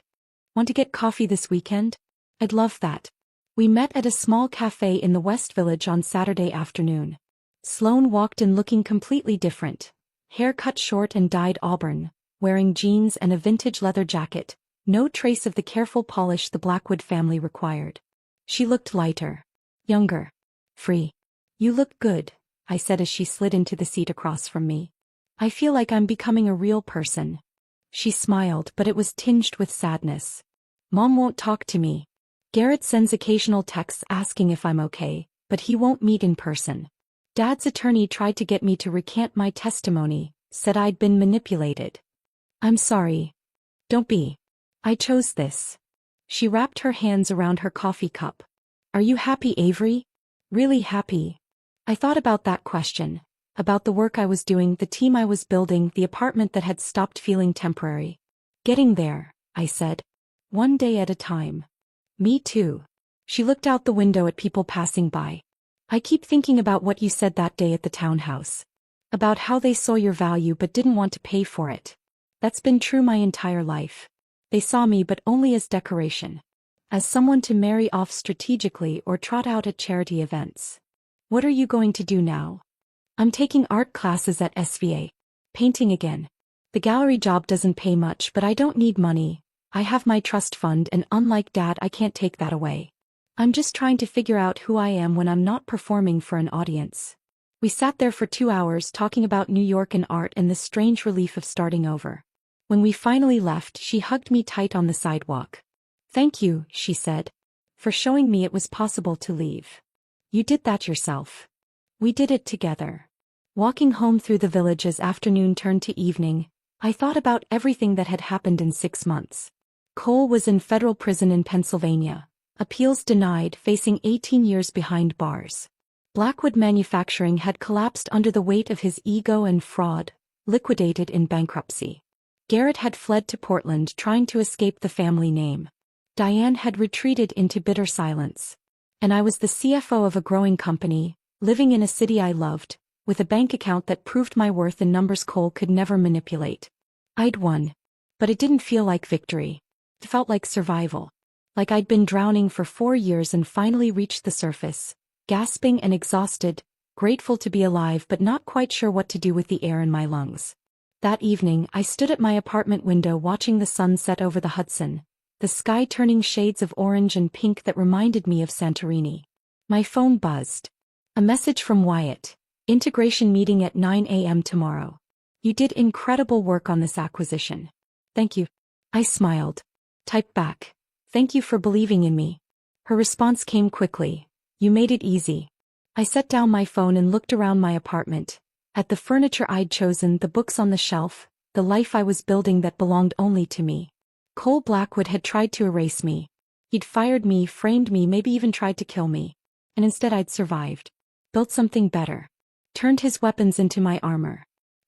Want to get coffee this weekend? I'd love that. We met at a small cafe in the West Village on Saturday afternoon. Sloane walked in looking completely different. Hair cut short and dyed auburn, wearing jeans and a vintage leather jacket, no trace of the careful polish the Blackwood family required. She looked lighter. Younger. Free. You look good, I said as she slid into the seat across from me. I feel like I'm becoming a real person. She smiled, but it was tinged with sadness. Mom won't talk to me. Garrett sends occasional texts asking if I'm okay, but he won't meet in person. Dad's attorney tried to get me to recant my testimony, said I'd been manipulated. I'm sorry. Don't be. I chose this. She wrapped her hands around her coffee cup. Are you happy, Avery? Really happy? I thought about that question, about the work I was doing, the team I was building, the apartment that had stopped feeling temporary. Getting there, I said. One day at a time. Me too. She looked out the window at people passing by. I keep thinking about what you said that day at the townhouse. About how they saw your value but didn't want to pay for it. That's been true my entire life. They saw me but only as decoration. As someone to marry off strategically or trot out at charity events. What are you going to do now? I'm taking art classes at SVA. Painting again. The gallery job doesn't pay much, but I don't need money. I have my trust fund, and unlike Dad, I can't take that away. I'm just trying to figure out who I am when I'm not performing for an audience. We sat there for 2 hours talking about New York and art and the strange relief of starting over. When we finally left, she hugged me tight on the sidewalk. Thank you, she said, for showing me it was possible to leave. You did that yourself. We did it together. Walking home through the village as afternoon turned to evening, I thought about everything that had happened in 6 months. Cole was in federal prison in Pennsylvania. Appeals denied, facing 18 years behind bars. Blackwood Manufacturing had collapsed under the weight of his ego and fraud, liquidated in bankruptcy. Garrett had fled to Portland trying to escape the family name. Diane had retreated into bitter silence. And I was the CFO of a growing company, living in a city I loved, with a bank account that proved my worth in numbers Cole could never manipulate. I'd won. But it didn't feel like victory. It felt like survival. Like I'd been drowning for 4 years and finally reached the surface, gasping and exhausted, grateful to be alive but not quite sure what to do with the air in my lungs. That evening, I stood at my apartment window watching the sun set over the Hudson, the sky turning shades of orange and pink that reminded me of Santorini. My phone buzzed. A message from Wyatt. Integration meeting at 9 a.m. tomorrow. You did incredible work on this acquisition. Thank you. I smiled. Typed back. Thank you for believing in me. Her response came quickly. You made it easy. I set down my phone and looked around my apartment. At the furniture I'd chosen, the books on the shelf, the life I was building that belonged only to me. Cole Blackwood had tried to erase me. He'd fired me, framed me, maybe even tried to kill me. And instead I'd survived. Built something better. Turned his weapons into my armor.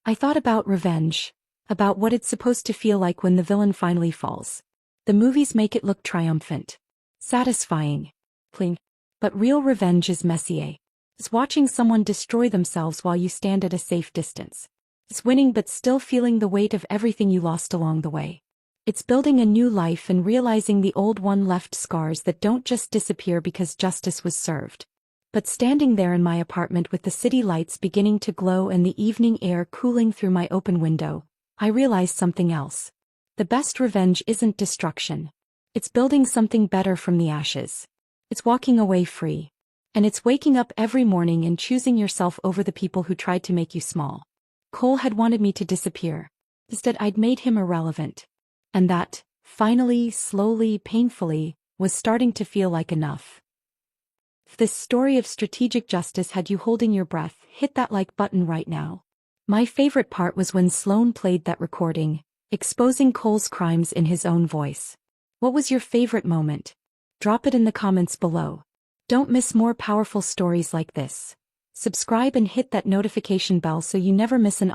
I thought about revenge. About what it's supposed to feel like when the villain finally falls. The movies make it look triumphant. Satisfying. Clean. But real revenge is messy. It's watching someone destroy themselves while you stand at a safe distance. It's winning but still feeling the weight of everything you lost along the way. It's building a new life and realizing the old one left scars that don't just disappear because justice was served. But standing there in my apartment with the city lights beginning to glow and the evening air cooling through my open window, I realized something else. The best revenge isn't destruction. It's building something better from the ashes. It's walking away free. And it's waking up every morning and choosing yourself over the people who tried to make you small. Cole had wanted me to disappear. Instead, I'd made him irrelevant. And that, finally, slowly, painfully, was starting to feel like enough. If this story of strategic justice had you holding your breath, hit that like button right now. My favorite part was when Sloane played that recording, exposing Cole's crimes in his own voice. What was your favorite moment? Drop it in the comments below. Don't miss more powerful stories like this. Subscribe and hit that notification bell so you never miss an